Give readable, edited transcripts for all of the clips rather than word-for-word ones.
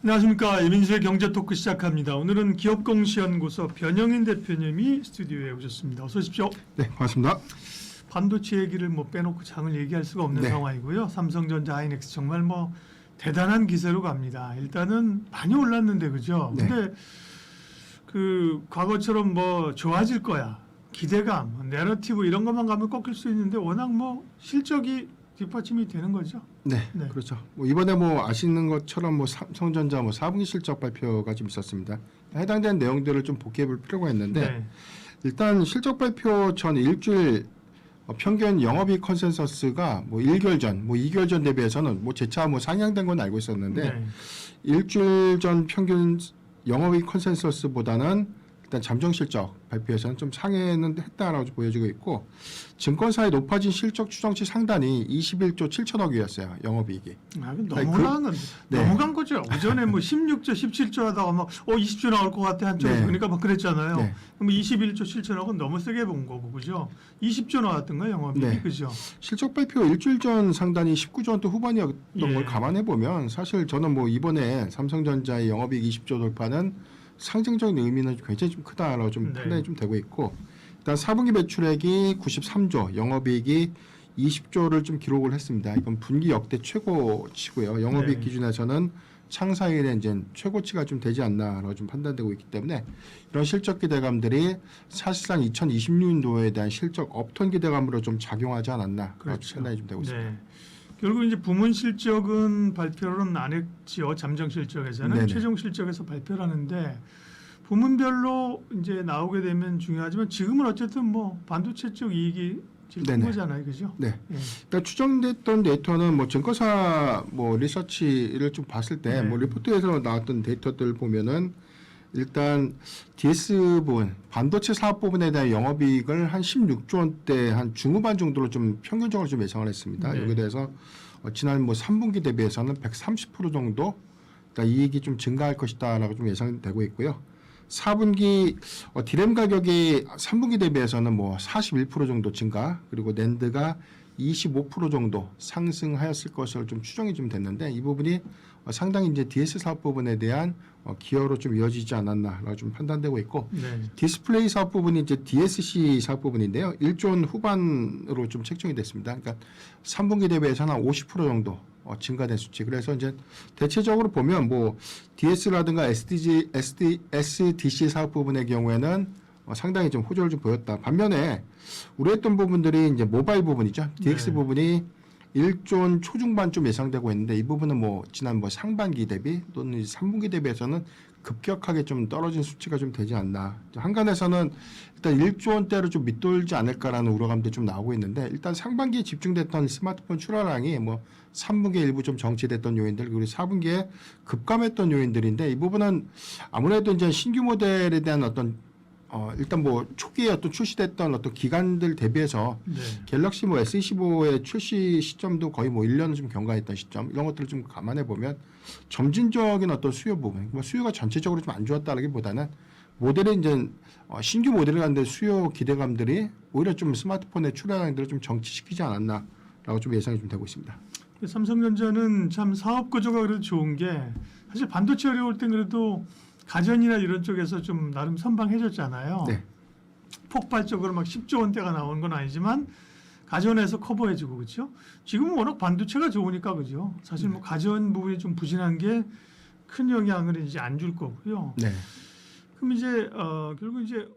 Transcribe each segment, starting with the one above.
안녕하십니까. 이민수의 경제토크 시작합니다. 오늘은 기업공시연구소 변영인 대표님이 스튜디오에 오셨습니다. 어서 오십시오. 네, 반갑습니다. 반도체 얘기를 뭐 빼놓고 장을 얘기할 수가 없는 네. 상황이고요. 삼성전자, 하이닉스 정말 뭐 대단한 기세로 갑니다. 일단은 많이 올랐는데 그죠? 네. 근데 그 과거처럼 뭐 좋아질 거야. 기대감, 내러티브 이런 것만 가면 꺾일 수 있는데 워낙 뭐 실적이 뒷받침이 되는 거죠. 네, 네. 그렇죠. 뭐 이번에 뭐 아시는 것처럼 뭐 삼성전자 뭐 4분기 실적 발표가 좀 있었습니다. 해당되는 내용들을 좀 복귀해볼 필요가 있는데 네. 일단 실적 발표 전 일주일 평균 영업이익 컨센서스가 뭐 1개월 전, 뭐 2개월 전 대비해서는 뭐 재차 뭐 상향된 건 알고 있었는데 네. 일주일 전 평균 영업이익 컨센서스보다는 일단 잠정 실적 발표에서는 좀 상회는 했다라고 보여지고 있고 증권사의 높아진 실적 추정치 상단이 21조 7천억이었어요. 영업이익이. 아, 너무나 네. 넘어간 거죠. 오전에 뭐 16조, 17조 하다가 막 20조 나올 것 같아 한쪽에서 네. 그러니까 막 그랬잖아요. 네. 그럼 21조 7천억은 너무 세게 본 거고 그죠? 20조 나왔던가 영업이익이 네. 그죠? 실적 발표 일주일 전 상단이 19조 원대 후반이었던 예. 걸 감안해 보면 사실 저는 뭐 이번에 삼성전자의 영업이익 20조 돌파는 상징적인 의미는 굉장히 좀 크다라고 좀 네. 판단이 좀 되고 있고 일단 4분기 매출액이 93조, 영업이익이 20조를 좀 기록을 했습니다. 이건 분기 역대 최고치고요. 영업이익 네. 기준에서는 창사 이래 이제 최고치가 좀 되지 않나라고 좀 판단되고 있기 때문에 이런 실적 기대감들이 사실상 2026년도에 대한 실적 업턴 기대감으로 좀 작용하지 않았나 그렇죠. 판단이 좀 되고 있습니다. 네. 결국 이제 부문 실적은 발표는 안 했지요. 잠정 실적에서는 네네. 최종 실적에서 발표를 하는데 부문별로 이제 나오게 되면 중요하지만 지금은 어쨌든 뭐 반도체 쪽 이익이 제일 큰 네네. 거잖아요, 그죠? 네. 예. 그러니까 추정됐던 데이터는 뭐 증권사 뭐 리서치를 좀 봤을 때 뭐 네. 리포트에서 나왔던 데이터들 보면은 일단 DS 부분 반도체 사업 부분에 대한 영업이익을 한 16조 원대 한 중후반 정도로 좀 평균적으로 좀 예상을 했습니다. 네. 여기에 대해서 지난 뭐 3분기 대비해서는 130% 정도 그러니까 이익이 좀 증가할 것이다라고 좀 예상되고 있고요. 4분기 디램 가격이 3분기 대비해서는 뭐 41% 정도 증가 그리고 낸드가 25% 정도 상승하였을 것으로 좀 추정이 좀 됐는데 이 부분이 상당히 이제 DS 사업 부분에 대한 기여로 좀 이어지지 않았나라고 좀 판단되고 있고 네. 디스플레이 사업 부분이 이제 DSC 사업 부분인데요. 1조 원 후반으로 좀 책정이 됐습니다. 그러니까 3분기 대비해서는 한 50% 정도 증가된 수치. 그래서 이제 대체적으로 보면 뭐 DS라든가 SDC 사업 부분의 경우에는 상당히 좀 호조를 좀 보였다. 반면에 우려했던 부분들이 이제 모바일 부분이죠. DX 네. 부분이 1조 원 초중반 좀 예상되고 있는데 이 부분은 뭐 지난 뭐 상반기 대비 또는 3분기 대비해서는 급격하게 좀 떨어진 수치가 좀 되지 않나. 한간에서는 일단 1조 원대로 좀 밑돌지 않을까라는 우려감도 좀 나오고 있는데 일단 상반기에 집중됐던 스마트폰 출하량이 뭐 3분기에 일부 좀 정체됐던 요인들 그리고 4분기에 급감했던 요인들인데 이 부분은 아무래도 이제 신규 모델에 대한 어떤 일단 뭐 초기에 어떤 출시됐던 어떤 기간들 대비해서 네. 갤럭시 뭐 S25의 출시 시점도 거의 뭐 1년을 좀 경과했던 시점 이런 것들을 좀 감안해 보면 점진적인 어떤 수요 부분, 뭐 수요가 전체적으로 좀 안 좋았다라기보다는 모델이 이제 신규 모델을 가는데 수요 기대감들이 오히려 좀 스마트폰의 출하량들을 좀 정치시키지 않았나라고 좀 예상이 좀 되고 있습니다. 삼성전자는 참 사업 구조가 그래도 좋은 게 사실 반도체 어려울 땐 그래도 가전이나 이런 쪽에서 좀 나름 선방해줬잖아요. 네. 폭발적으로 막 10조 원대가 나오는 건 아니지만 가전에서 커버해주고 그렇죠. 지금은 워낙 반도체가 좋으니까 그죠. 사실 뭐 가전 부분이 좀 부진한 게 큰 영향을 이제 안 줄 거고요. 네. 그럼 이제 결국 이제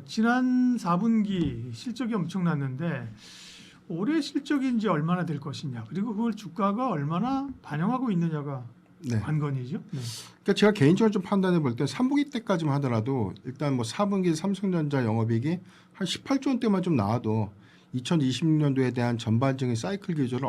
지난 4분기 실적이 엄청났는데 올해 실적이 이제 얼마나 될 것이냐 그리고 그걸 주가가 얼마나 반영하고 있느냐가 네. 관건이죠. 네. 그러니까 제가 개인적으로 좀 판단해 볼 때 3분기 때까지만 하더라도 일단 뭐 4분기 삼성전자 영업이익이 한 18조 원대만 좀 나와도 2026년도에 대한 전반적인 사이클 기조를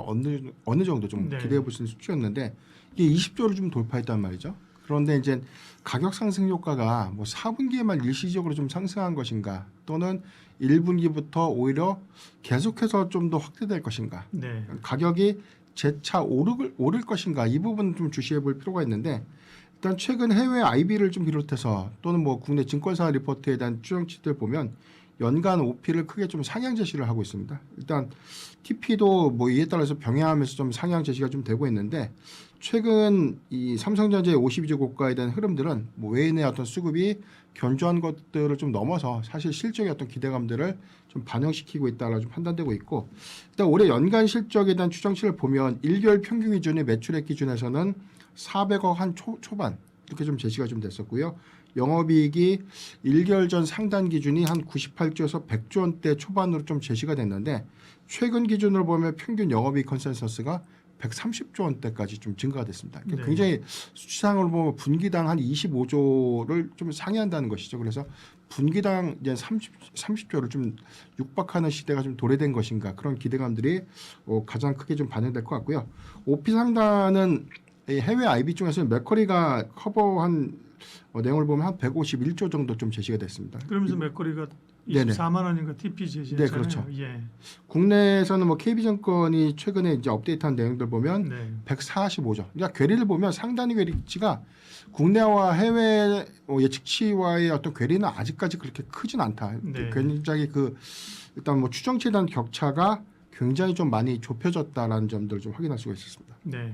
어느 정도 좀 네. 기대해 볼 수 있는 수치였는데 이게 20조를 좀 돌파했단 말이죠. 그런데 이제 가격 상승 효과가 뭐 4분기에만 일시적으로 좀 상승한 것인가 또는 1분기부터 오히려 계속해서 좀 더 확대될 것인가 네. 가격이 재차 오를 것인가 이 부분 좀 주시해 볼 필요가 있는데 일단 최근 해외 IB를 좀 비롯해서 또는 뭐 국내 증권사 리포트에 대한 추정치들 보면 연간 OP를 크게 좀 상향 제시를 하고 있습니다. 일단 TP도 뭐 이에 따라서 병행하면서 좀 상향 제시가 좀 되고 있는데 최근 이 삼성전자의 52주 고가에 대한 흐름들은 뭐 외인의 어떤 수급이 견조한 것들을 좀 넘어서 사실 실적의 어떤 기대감들을 좀 반영시키고 있다라 좀 판단되고 있고 일단 올해 연간 실적에 대한 추정치를 보면 1개월 평균 기준의 매출액 기준에서는 400억 한 초반 이렇게 좀 제시가 좀 됐었고요. 영업이익이 1개월 전 상단 기준이 한 98조에서 100조 원대 초반으로 좀 제시가 됐는데 최근 기준으로 보면 평균 영업이익 컨센서스가 130조 원대까지 좀 증가가 됐습니다. 네. 굉장히 수치상으로 보면 분기당 한 25조를 좀 상회한다는 것이죠. 그래서 분기당 이제 30조를 좀 육박하는 시대가 좀 도래된 것인가 그런 기대감들이 가장 크게 좀 반영될 것 같고요. OP 상단은 해외 IB 중에서는 맥커리가 커버한 내용을 보면 한 151조 정도 좀 제시가 됐습니다. 그러면서 맥거리가 네네. 24만 원인가 TP 제시했잖아요. 네, 그렇죠. 예. 국내에서는 뭐 KB증권이 최근에 이제 업데이트한 내용들 보면 네. 145조. 그러니까 괴리를 보면 상단의 괴리치가 국내와 해외 예측치와의 어떤 괴리는 아직까지 그렇게 크진 않다. 네. 굉장히 그 일단 뭐 추정치에 대한 격차가 굉장히 좀 많이 좁혀졌다라는 점들을 좀 확인할 수가 있었습니다. 네.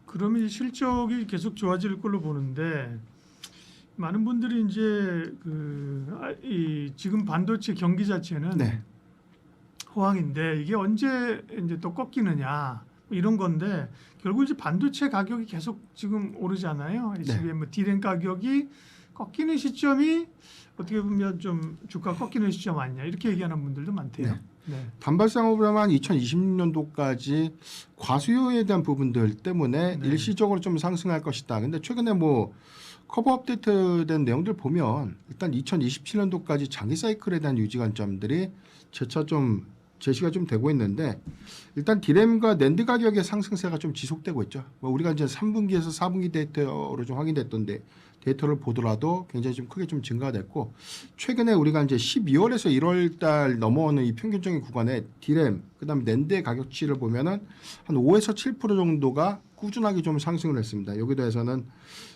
그러면 이 실적이 계속 좋아질 걸로 보는데 많은 분들이 이제 이 지금 반도체 경기 자체는 네. 호황인데 이게 언제 이제 또 꺾이느냐 뭐 이런 건데 결국 이제 반도체 가격이 계속 지금 오르잖아요. HBM 뭐 D램 가격이 꺾이는 시점이 어떻게 보면 좀 주가 꺾이는 시점 아니냐 이렇게 얘기하는 분들도 많대요. 네. 단발상업으로 한 2026년도까지 과수요에 대한 부분들 때문에 네. 일시적으로 좀 상승할 것이다. 근데 최근에 뭐 커버 업데이트된 내용들 보면 일단 2027년도까지 장기 사이클에 대한 유지 관점들이 재차 좀 제시가 좀 되고 있는데 일단 디램과 낸드 가격의 상승세가 좀 지속되고 있죠. 뭐 우리가 이제 3분기에서 4분기 데이터로 좀 확인됐던데 데이터를 보더라도 굉장히 좀 크게 좀 증가가 됐고 최근에 우리가 이제 12월에서 1월 달 넘어오는 이 평균적인 구간에 디램 그다음에 낸드의 가격치를 보면은 한 5에서 7% 정도가 꾸준하게 좀 상승을 했습니다. 여기에 대해서는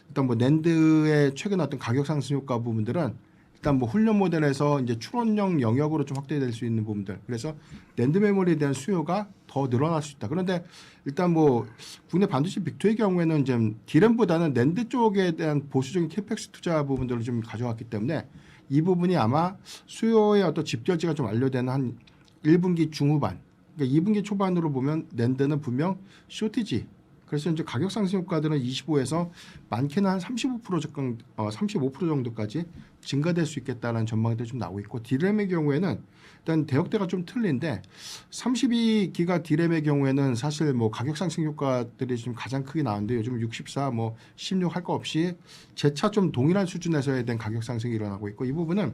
일단 뭐 낸드의 최근 어떤 가격 상승 효과 부분들은 일단 뭐 훈련 모델에서 이제 추론형 영역으로 좀 확대될 수 있는 부분들. 그래서 낸드 메모리에 대한 수요가 더 늘어날 수 있다. 그런데 일단 뭐 국내 반도체 빅2의 경우에는 이제 디램보다는 낸드 쪽에 대한 보수적인 캐펙스 투자 부분들을 좀 가져왔기 때문에 이 부분이 아마 수요의 어떤 집결지가 좀 완료되는 한 1분기 중후반, 그러니까 2분기 초반으로 보면 낸드는 분명 쇼티지. 그래서 이제 가격 상승 효과들은 25에서 많게는 한 35% 정도까지 증가될 수 있겠다는 전망들이 좀 나오고 있고 디램의 경우에는 일단 대역대가 좀 틀린데 32기가 디램의 경우에는 사실 뭐 가격 상승 효과들이 좀 가장 크게 나오는데 요즘 64, 뭐 16 할 거 없이 재차 좀 동일한 수준에서에 대한 가격 상승이 일어나고 있고 이 부분은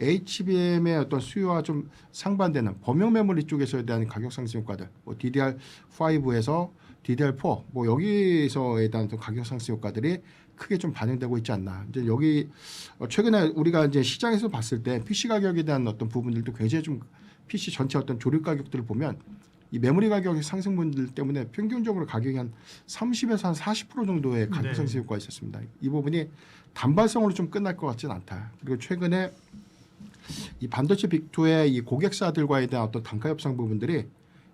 HBM의 어떤 수요와 좀 상반되는 범용 메모리 쪽에서에 대한 가격 상승 효과들, 뭐 DDR5에서 DDR4 뭐 여기서에 대한 가격 상승 효과들이 크게 좀 반영되고 있지 않나. 이제 여기 최근에 우리가 이제 시장에서 봤을 때 PC 가격에 대한 어떤 부분들도 굉장히 좀 PC 전체 어떤 조립 가격들을 보면 이 메모리 가격의 상승분들 때문에 평균적으로 가격이 한 30에서 한 40% 정도의 가격 상승 효과가 있었습니다. 이 부분이 단발성으로 좀 끝날 것 같지는 않다. 그리고 최근에 이 반도체 빅2의 이 고객사들과에 대한 어떤 단가 협상 부분들이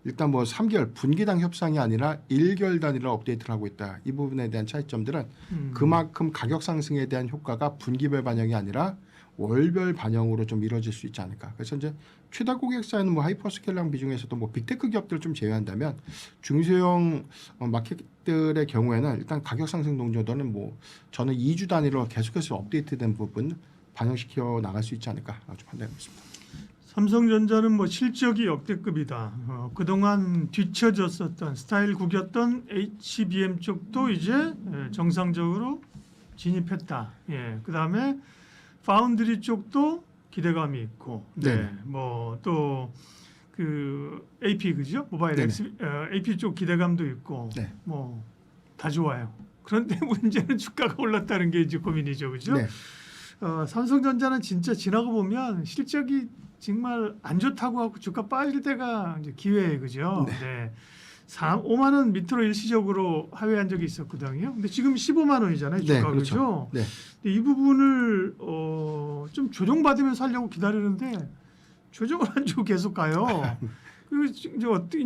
일단 뭐 3개월 분기당 협상이 아니라 1개월 단위로 업데이트를 하고 있다. 이 부분에 대한 차이점들은 그만큼 가격 상승에 대한 효과가 분기별 반영이 아니라 월별 반영으로 좀 이루어질 수 있지 않을까. 그래서 이제 최다 고객사는 뭐 하이퍼스케일러 비중에서도 뭐 빅테크 기업들을 좀 제외한다면 중소형 마켓들의 경우에는 일단 가격 상승 동조도는 뭐 저는 2주 단위로 계속해서 업데이트된 부분 반영시켜 나갈 수 있지 않을까 아주 판단하고 있습니다. 삼성전자는 뭐 실적이 역대급이다. 그동안 뒤처졌었던 스타일 구겼던 HBM 쪽도 이제 정상적으로 진입했다. 예. 그다음에 파운드리 쪽도 기대감이 있고, 네. 뭐 또 그 AP 그죠? 모바일 AP 쪽 기대감도 있고, 네. 뭐 다 좋아요. 그런데 문제는 주가가 올랐다는 게 이제 고민이죠, 그죠? 네. 삼성전자는 진짜 지나고 보면 실적이 정말 안 좋다고 하고 주가 빠질 때가 이제 기회예요, 그죠? 네. 5만 원 밑으로 일시적으로 하회한 적이 있었거든요. 근데 지금 15만 원이잖아요. 네, 주가 그렇죠. 그렇죠. 네. 근데 이 부분을 좀 조정받으면서 하려고 기다리는데 조정을 안 주고 계속 가요. 그리고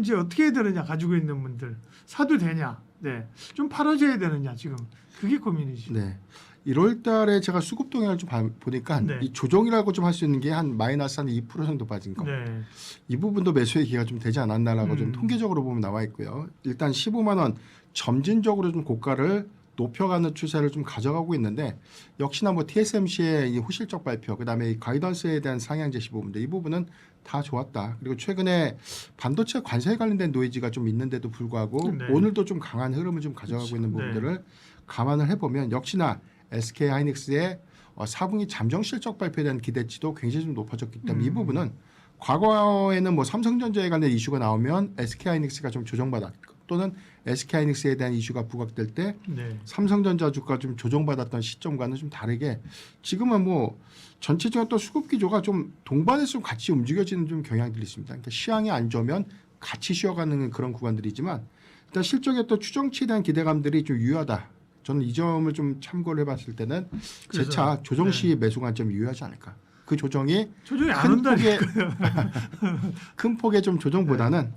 이제 어떻게 해야 되느냐 가지고 있는 분들 사도 되냐, 네, 좀 팔아줘야 되느냐 지금 그게 고민이죠. 네. 1월 달에 제가 수급 동향을 좀 보니까 네. 이 조정이라고 좀 할 수 있는 게 한 마이너스 한 2% 정도 빠진 거. 네, 이 부분도 매수의 기회가 좀 되지 않았나라고 좀 음. 통계적으로 보면 나와 있고요. 일단 15만 원 점진적으로 좀 고가를 높여가는 추세를 좀 가져가고 있는데 역시나 뭐 TSMC의 이 호실적 발표, 그다음에 이 가이던스에 대한 상향 제시 부분들 이 부분은 다 좋았다. 그리고 최근에 반도체 관세에 관련된 노이즈가 좀 있는데도 불구하고 네. 오늘도 좀 강한 흐름을 좀 가져가고 그렇죠. 있는 부분들을 감안을 해보면 역시나 SK 하이닉스의 4분기 잠정 실적 발표에 대한 기대치도 굉장히 좀 높아졌기 때문에 이 부분은 과거에는 뭐 삼성전자에 관련 이슈가 나오면 SK 하이닉스가 좀 조정받았고 또는 SK 하이닉스에 대한 이슈가 부각될 때 네, 삼성전자 주가 좀 조정받았던 시점과는 좀 다르게 지금은 뭐 전체적인 또 수급 기조가 좀 동반해서 좀 같이 움직여지는 좀 경향들이 있습니다. 그러니까 시황이 안 좋으면 같이 쉬어가는 그런 구간들이지만 일단 실적의 또 추정치에 대한 기대감들이 좀 유효하다. 저는 이 점을 좀 참고를 해봤을 때는 그래서, 재차 조정 시 네. 매수 관점이 유효하지 않을까. 그 조정이 조정이 안 큰 온다니까. 폭의 큰 폭의 좀 조정보다는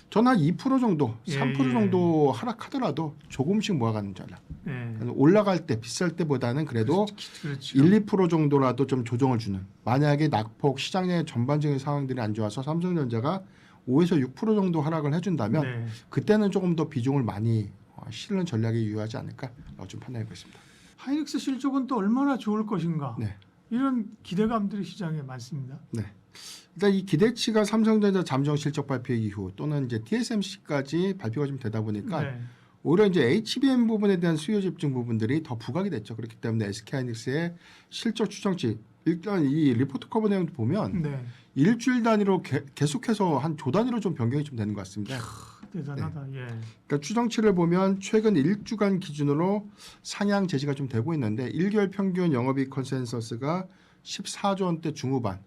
저는 한 2% 정도, 예, 3% 예. 정도 하락하더라도 조금씩 모아가는 전략. 네, 올라갈 때 비쌀 때보다는 그래도 그렇죠. 1, 2% 정도라도 좀 조정을 주는. 만약에 낙폭 시장의 전반적인 상황들이 안 좋아서 삼성전자가 5에서 6% 정도 하락을 해준다면 네. 그때는 조금 더 비중을 많이 실는 전략이 유효하지 않을까라고 좀 판단해 보겠습니다. 하이닉스 실적은 또 얼마나 좋을 것인가 네. 이런 기대감들이 시장에 많습니다. 네. 일단 이 기대치가 삼성전자 잠정 실적 발표 이후 또는 이제 TSMC까지 발표가 좀 되다 보니까 네. 오히려 이제 HBM 부분에 대한 수요 집중 부분들이 더 부각이 됐죠. 그렇기 때문에 SK하이닉스의 실적 추정치 일단 이 리포트 커버 내용도 보면 네. 일주일 단위로 계속해서 한 조 단위로 좀 변경이 좀 되는 것 같습니다. 대단하다. 예. 그러니까 추정치를 보면 최근 1주간 기준으로 상향 제시가 좀 되고 있는데 1개월 평균 영업이익 컨센서스가 14조 원대 중후반.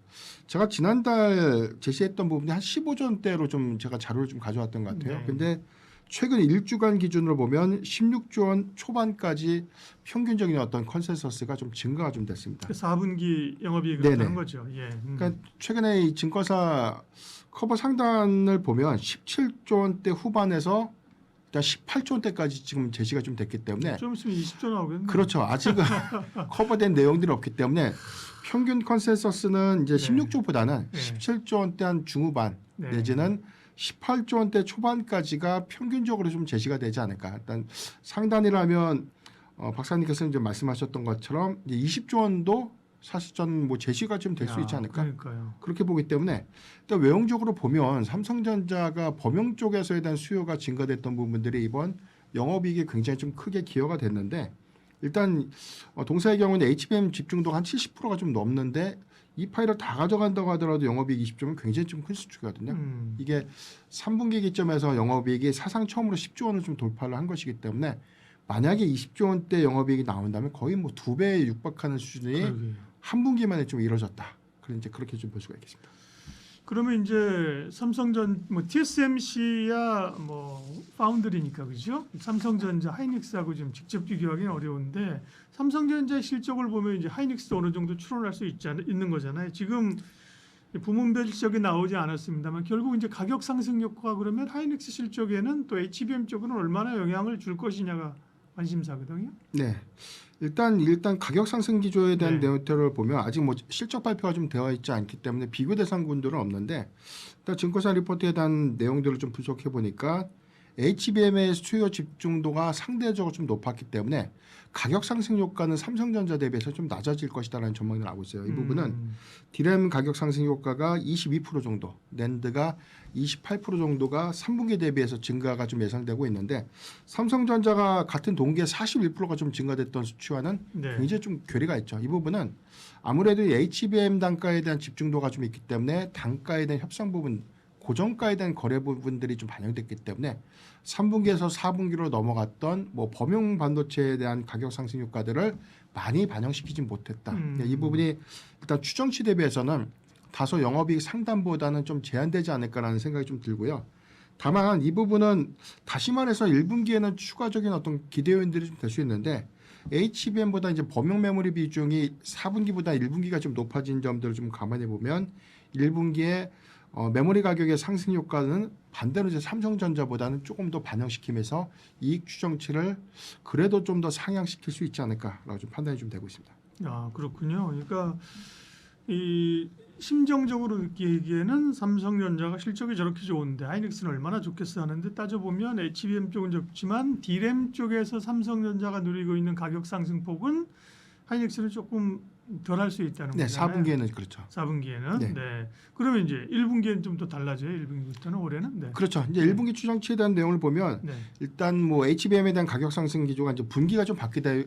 제가 지난달 제시했던 부분이 한 15조 원대로 좀 제가 자료를 좀 가져왔던 것 같아요. 네. 근데 최근 1주간 기준으로 보면 16조 원 초반까지 평균적인 어떤 컨센서스가 좀 증가가 좀 됐습니다. 4분기 영업이익을 네네. 하는 거죠. 예. 그러니까 최근에 이 증권사 커버 상단을 보면 17조 원대 후반에서 일단 18조 원대까지 지금 제시가 좀 됐기 때문에 좀 있으면 20조 나오겠네. 그렇죠. 아직은 커버된 내용들이 없기 때문에 평균 컨센서스는 이제 네. 16조보다는 네. 17조 원대 한 중후반 네. 내지는 18조 원대 초반까지가 평균적으로 좀 제시가 되지 않을까. 일단 상단이라면 박사님께서 좀 말씀하셨던 것처럼 이제 20조 원도 사실 저는 뭐 제시가 좀 될 수 있지 않을까. 그러니까요. 그렇게 보기 때문에 일단 외형적으로 보면 삼성전자가 범용 쪽에서에 대한 수요가 증가됐던 부분들이 이번 영업이익에 굉장히 좀 크게 기여가 됐는데 일단 동사의 경우는 HBM 집중도가 한 70%가 좀 넘는데 이 파일을 다 가져간다고 하더라도 영업이익 20조면 굉장히 좀 큰 수치거든요. 이게 3분기 기점에서 영업이익이 사상 처음으로 10조 원을 좀 돌파를 한 것이기 때문에 만약에 20조 원대 영업이익이 나온다면 거의 뭐 2배에 육박하는 수준이 그러게요. 한 분기만에 좀 이루어졌다. 그런 이제 그렇게 좀 볼 수가 있겠습니다. 그러면 이제 삼성전 뭐 TSMC야 뭐 파운드리니까 그죠? 삼성전자 하이닉스하고 지금 직접 비교하기는 어려운데 삼성전자의 실적을 보면 이제 하이닉스도 어느 정도 추론할 수 있는 거잖아요. 지금 부문별 실적이 나오지 않았습니다만 결국 이제 가격 상승 효과가 그러면 하이닉스 실적에는 또 HBM 쪽은 얼마나 영향을 줄 것이냐가 관심사거든요. 네. 일단 가격 상승 기조에 대한 네. 데이터를 보면 아직 뭐 실적 발표가 좀 되어 있지 않기 때문에 비교 대상군들은 없는데 일단 증권사 리포트에 대한 내용들을 좀 분석해 보니까 HBM의 수요 집중도가 상대적으로 좀 높았기 때문에 가격 상승 효과는 삼성전자 대비해서 좀 낮아질 것이다라는 전망을 나오고 있어요. 이 부분은 디램 가격 상승 효과가 22% 정도, 낸드가 28% 정도가 3분기 대비해서 증가가 좀 예상되고 있는데 삼성전자가 같은 동기에 41%가 좀 증가됐던 수치와는 네. 굉장히 좀 괴리가 있죠. 이 부분은 아무래도 HBM 단가에 대한 집중도가 좀 있기 때문에 단가에 대한 협상 부분, 고정가에 대한 거래 부분들이 좀 반영됐기 때문에 3분기에서 4분기로 넘어갔던 뭐 범용 반도체에 대한 가격 상승 효과들을 많이 반영시키진 못했다. 이 부분이 일단 추정치 대비해서는 다소 영업이익 상단보다는 좀 제한되지 않을까라는 생각이 좀 들고요. 다만 이 부분은 다시 말해서 1분기에는 추가적인 어떤 기대 요인들이 좀 될 수 있는데 HBM보다 이제 범용 메모리 비중이 4분기보다 1분기가 좀 높아진 점들을 좀 감안해 보면 1분기에 메모리 가격의 상승 효과는 반대로 이제 삼성전자보다는 조금 더 반영시키면서 이익 추정치를 그래도 좀 더 상향시킬 수 있지 않을까라고 좀 판단이 좀 되고 있습니다. 아, 그렇군요. 그러니까 이 심정적으로 느끼기에는 삼성전자가 실적이 저렇게 좋은데 하이닉스는 얼마나 좋겠어 하는데 따져보면 HBM 쪽은 적지만 D램 쪽에서 삼성전자가 누리고 있는 가격 상승폭은 하이닉스는 조금 덜 할 수 있다는 네, 거잖아요. 4분기에는 그렇죠. 4분기에는 네. 네. 그러면 이제 1분기에는 좀 더 달라져요. 1분기부터는 올해는. 네. 그렇죠. 이제 1분기 추정치에 대한 내용을 보면 네. 일단 뭐 HBM에 대한 가격 상승 기조가 이제 분기가 좀 바뀌다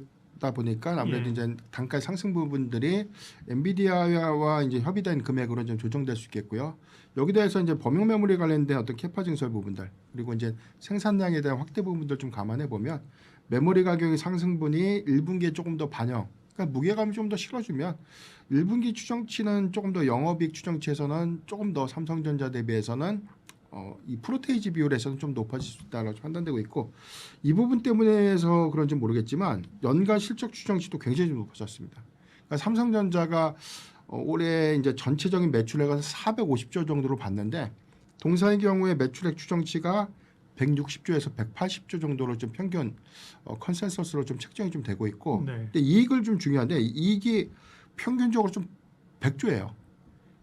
보니까 아무래도 예. 이제 단가 상승 부분들이 엔비디아와 이제 협의된 금액으로 좀 조정될 수 있겠고요. 여기 대해서 이제 범용 메모리 관련된 어떤 캐파 증설 부분들 그리고 이제 생산량에 대한 확대 부분들 좀 감안해 보면 메모리 가격의 상승분이 1분기에 조금 더 반영. 그러니까 무게감이 좀 더 실어주면 1분기 추정치는 조금 더 영업이익 추정치에서는 조금 더 삼성전자 대비해서는 이 프로테이지 비율에서는 좀 높아질 수 있다라고 판단되고 있고 이 부분 때문에서 그런지 모르겠지만 연간 실적 추정치도 굉장히 좀 높아졌습니다. 그러니까 삼성전자가 올해 이제 전체적인 매출액을 450조 정도로 봤는데 동사의 경우에 매출액 추정치가 160조에서 180조 정도로 좀 평균 컨센서스로 좀 책정이 좀 되고 있고 네. 근데 이익을 좀 중요한데 이익이 평균적으로 좀 100조예요.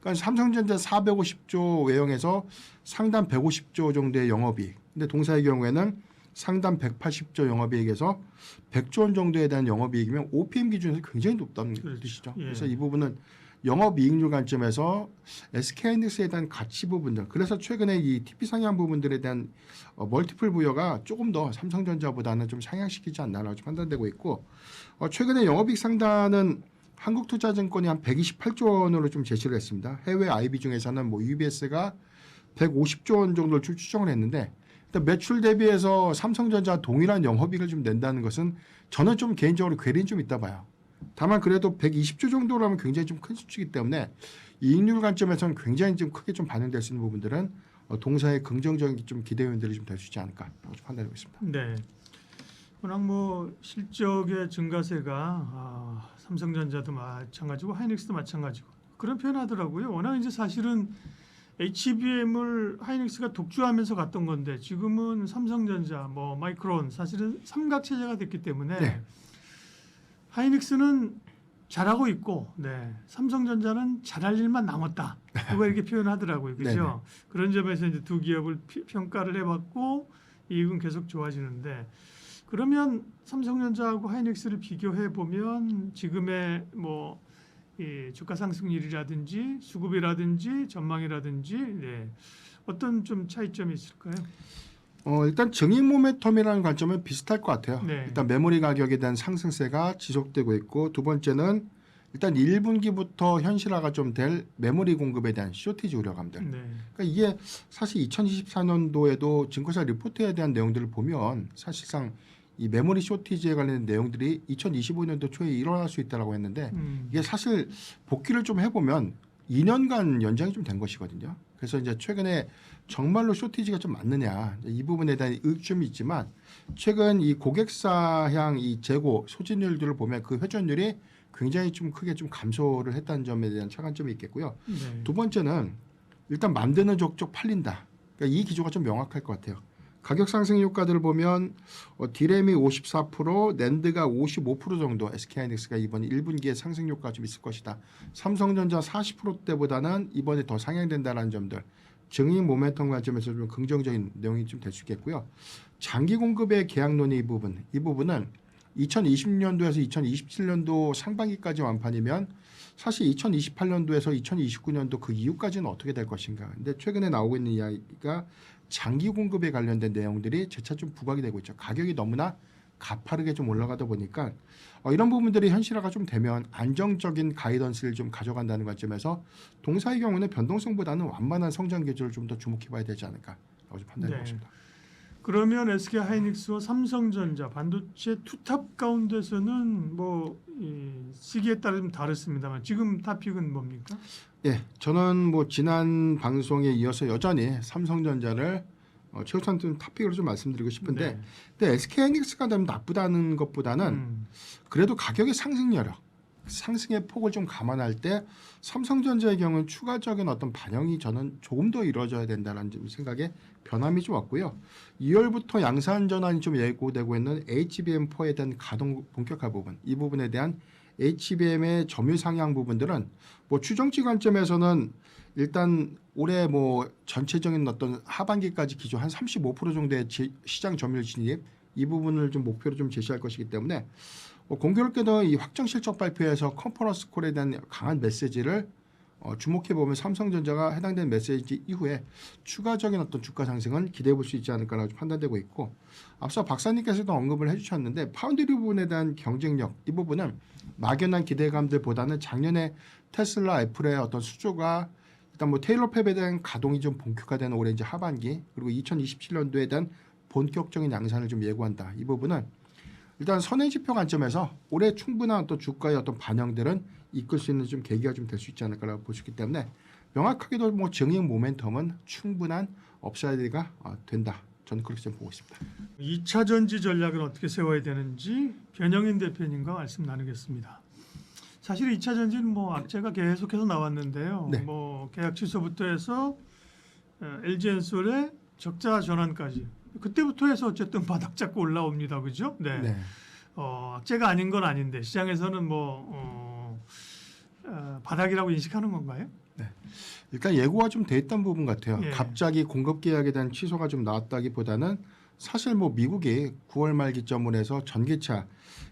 그러니까 삼성전자 450조 외형에서 상단 150조 정도의 영업이익. 근데 동사의 경우에는 상단 180조 영업이익에서 100조 원 정도에 대한 영업이익이면 OPM 기준에서 굉장히 높다는 그렇죠. 뜻이죠. 예. 그래서 이 부분은 영업이익률 관점에서 SK하이닉스에 대한 가치 부분들. 그래서 최근에 이 TP 상향 부분들에 대한 멀티플 부여가 조금 더 삼성전자보다는 좀 상향시키지 않나라고 판단되고 있고 최근에 영업이익 상단은 한국투자증권이 한 128조 원으로 좀 제시를 했습니다. 해외 IB 중에서는 뭐 UBS가 150조 원 정도를 추정을 했는데 일단 매출 대비해서 삼성전자 동일한 영업이익을 좀 낸다는 것은 저는 좀 개인적으로 괴리는 좀 있다 봐요. 다만 그래도 120조 정도라면 굉장히 좀 큰 수치이기 때문에 이익률 관점에서는 굉장히 좀 크게 좀 반영될 수 있는 부분들은 동사의 긍정적인 좀 기대 요인들이 좀 될 수 있지 않을까라고 좀 판단하고 있습니다. 네. 워낙 뭐 실적의 증가세가 삼성전자도 마찬가지고 하이닉스도 마찬가지고 그런 표현하더라고요. 워낙 이제 사실은 HBM을 하이닉스가 독주하면서 갔던 건데 지금은 삼성전자, 뭐 마이크론 사실은 삼각체제가 됐기 때문에 네. 하이닉스는 잘하고 있고, 네, 삼성전자는 잘할 일만 남았다. 누가 이렇게 표현하더라고요, 그렇죠? 그런 점에서 이제 두 기업을 평가를 해봤고 이익은 계속 좋아지는데. 그러면 삼성전자하고 하이닉스를 비교해 보면 지금의 뭐 이 주가 상승률이라든지 수급이라든지 전망이라든지 네. 어떤 좀 차이점이 있을까요? 일단 증익 모멘텀이라는 관점은 비슷할 것 같아요. 네. 일단 메모리 가격에 대한 상승세가 지속되고 있고 두 번째는 일단 1분기부터 현실화가 좀 될 메모리 공급에 대한 쇼티지 우려감들. 네. 그러니까 이게 사실 2024년도에도 증권사 리포트에 대한 내용들을 보면 사실상 이 메모리 쇼티지에 관련된 내용들이 2025년도 초에 일어날 수 있다라고 했는데 이게 사실 복귀를 좀 해보면 2년간 연장이 좀 된 것이거든요. 그래서 이제 최근에 정말로 쇼티지가 좀 맞느냐 이 부분에 대한 의심이 있지만 최근 이 고객사향 이 재고 소진율들을 보면 그 회전율이 굉장히 좀 크게 좀 감소를 했다는 점에 대한 차관점이 있겠고요. 네. 두 번째는 일단 만드는 족족 팔린다. 그러니까 이 기조가 좀 명확할 것 같아요. 가격 상승 효과들을 보면 D램이 54%, 낸드가 55% 정도 SK하이닉스가 이번 1분기에 상승 효과가 좀 있을 것이다. 삼성전자 40%대보다는 이번에 더 상향된다는 점들. 증익 모멘텀 관점에서 좀 긍정적인 내용이 좀 될 수 있겠고요. 장기 공급의 계약론의 이 부분은 2020년도에서 2027년도 상반기까지 완판이면 사실 2028년도에서 2029년도 그 이후까지는 어떻게 될 것인가. 근데 최근에 나오고 있는 이야기가 장기 공급에 관련된 내용들이 재차 좀 부각이 되고 있죠. 가격이 너무나 가파르게 좀 올라가다 보니까 이런 부분들이 현실화가 좀 되면 안정적인 가이던스를 좀 가져간다는 관점에서 동사의 경우는 변동성보다는 완만한 성장 기조를 좀 더 주목해봐야 되지 않을까라고 좀 판단해 보십니다. 그러면 SK 하이닉스와 삼성전자 반도체 투탑 가운데서는 뭐 시기에 따라 좀 다릅니다만 지금 탑픽은 뭡니까? 예, 저는 뭐 지난 방송에 이어서 여전히 삼성전자를 최우선 좀 토픽으로 좀 말씀드리고 싶은데, 네. 근데 SK하이닉스가 너무 나쁘다는 것보다는 그래도 가격의 상승 여력, 상승의 폭을 좀 감안할 때 삼성전자의 경우는 추가적인 어떤 반영이 저는 조금 더 이루어져야 된다는 좀 생각에 변함이 좀 왔고요. 2월부터 양산 전환이 좀 예고되고 있는 HBM4에 대한 가동 본격화 부분, 이 부분에 대한 HBM의 점유 상향 부분들은 뭐 추정치 관점에서는 일단 올해 뭐 전체적인 어떤 하반기까지 기존 한 35% 정도의 시장 점유율 진입, 이 부분을 좀 목표로 좀 제시할 것이기 때문에 공교롭게도 이 확정 실적 발표에서 컨퍼런스 콜에 대한 강한 메시지를 주목해 보면 삼성전자가 해당되는 메시지 이후에 추가적인 어떤 주가 상승은 기대해 볼 수 있지 않을까라고 판단되고 있고, 앞서 박사님께서도 언급을 해주셨는데 파운드리 부분에 대한 경쟁력, 이 부분은 막연한 기대감들보다는 작년에 테슬라, 애플의 어떤 수주가 일단 뭐 테일러 팹에 대한 가동이 좀 본격화되는 올해 이제 하반기, 그리고 2027년도에 대한 본격적인 양산을 좀 예고한다. 이 부분은 일단 선행지표 관점에서 올해 충분한 어떤 주가의 어떤 반영들은 이끌 수 있는 좀 계기가 좀 될 수 있지 않을까라고 보시기 때문에 명확하게도 뭐 증액 모멘텀은 충분한 업사이드가 된다. 저는 그렇게 좀 보고 있습니다. 2차 전지 전략을 어떻게 세워야 되는지 변영인 대표님과 말씀 나누겠습니다. 사실 2차 전지는 뭐 악재가 계속해서 나왔는데요. 네. 뭐 계약 취소부터 해서 LG엔솔의 적자 전환까지 그때부터 해서 어쨌든 바닥 잡고 올라옵니다, 그죠? 네. 네. 악재가 아닌 건 아닌데 시장에서는 바닥이라고 인식하는 건가요? 일단 예고가 좀 돼 있던 부분 같아요. 예. 갑자기 공급 계약에 대한 취소가 좀 나왔다기보다는 사실 뭐 미국이 9월 말 기점으로 해서 전기차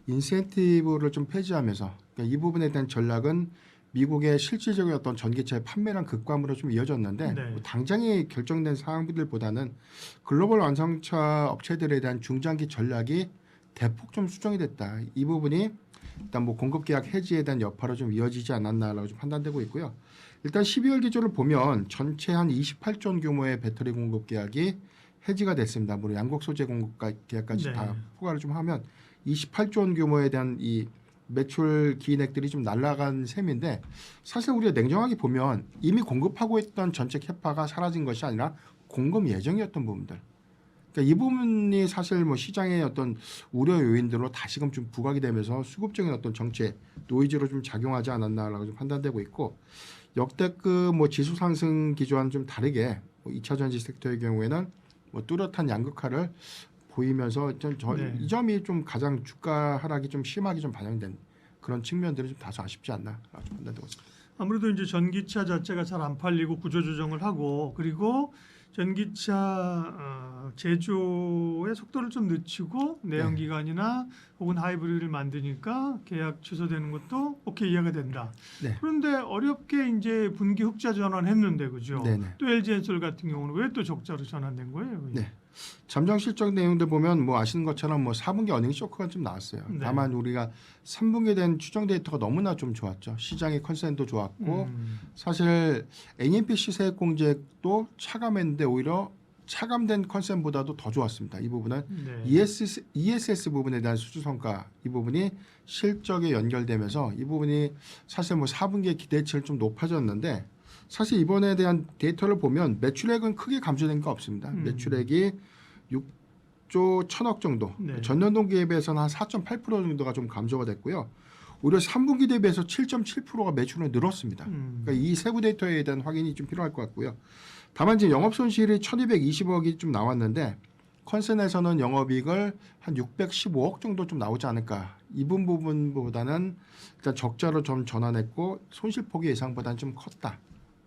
인센티브를 좀 폐지하면서, 그러니까 이 부분에 대한 전략은 미국의 실질적인 어떤 전기차의 판매량 급감으로 좀 이어졌는데 네. 뭐 당장에 결정된 사항들보다는 글로벌 완성차 업체들에 대한 중장기 전략이 대폭 좀 수정이 됐다. 이 부분이 일단 뭐 공급 계약 해지에 대한 여파로 좀 이어지지 않았나라고 좀 판단되고 있고요. 일단 12월 기조를 보면 전체 한 28조 원 규모의 배터리 공급 계약이 해지가 됐습니다. 물론 양극 소재 공급 계약까지 네. 다 포괄을 좀 하면 28조 원 규모에 대한 이 매출 기인액들이 좀 날아간 셈인데, 사실 우리가 냉정하게 보면 이미 공급하고 있던 전체 캐파가 사라진 것이 아니라 공급 예정이었던 부분들. 그러니까 이 부분이 사실 뭐 시장의 어떤 우려 요인들로 다시금 좀 부각이 되면서 수급적인 어떤 정체 노이즈로 좀 작용하지 않았나라고 좀 판단되고 있고, 역대급 뭐 지수 상승 기조와는 좀 다르게 뭐 2차 전지 섹터의 경우에는 뭐 뚜렷한 양극화를 보이면서 네. 이 점이 좀 가장 주가 하락이 좀 심하게 좀 반영된 그런 측면들이 좀 다소 아쉽지 않나라고 좀 판단되고 있습니다. 아무래도 이제 전기차 자체가 잘 안 팔리고 구조 조정을 하고, 그리고 전기차 제조의 속도를 좀 늦추고 내연기관이나 혹은 하이브리드를 만드니까 계약 취소되는 것도 오케이, 이해가 된다. 네. 그런데 어렵게 이제 분기 흑자 전환했는데, 그죠? 네네. 또 LG엔솔 같은 경우는 왜 또 적자로 전환된 거예요? 그게? 네. 잠정 실적 내용들 보면 뭐 아시는 것처럼 뭐 4분기 어닝 쇼크가 좀 나왔어요. 네. 다만 우리가 3분기에 대한 추정 데이터가 너무나 좀 좋았죠. 시장의 컨센도 좋았고 사실 AMPC 세액 공제도 차감했는데 오히려 차감된 컨센보다도 더 좋았습니다. 이 부분은 네. ESS 부분에 대한 수주 성과, 이 부분이 실적에 연결되면서 이 부분이 사실 뭐 4분기의 기대치를 좀 높아졌는데, 사실 이번에 대한 데이터를 보면 매출액은 크게 감소된 거 없습니다. 매출액이 6조 1천억 정도, 네. 전년 동기에 비해서는 한 4.8% 정도가 좀 감소가 됐고요. 오히려 3분기 대비해서 7.7%가 매출은 늘었습니다. 그러니까 이 세부 데이터에 대한 확인이 좀 필요할 것 같고요. 다만 이제 영업 손실이 1,220억이 좀 나왔는데 컨센에서는 영업이익을 한 615억 정도 좀 나오지 않을까. 이 부분보다는 일단 적자로 좀 전환했고 손실폭이 예상보다는 좀 컸다.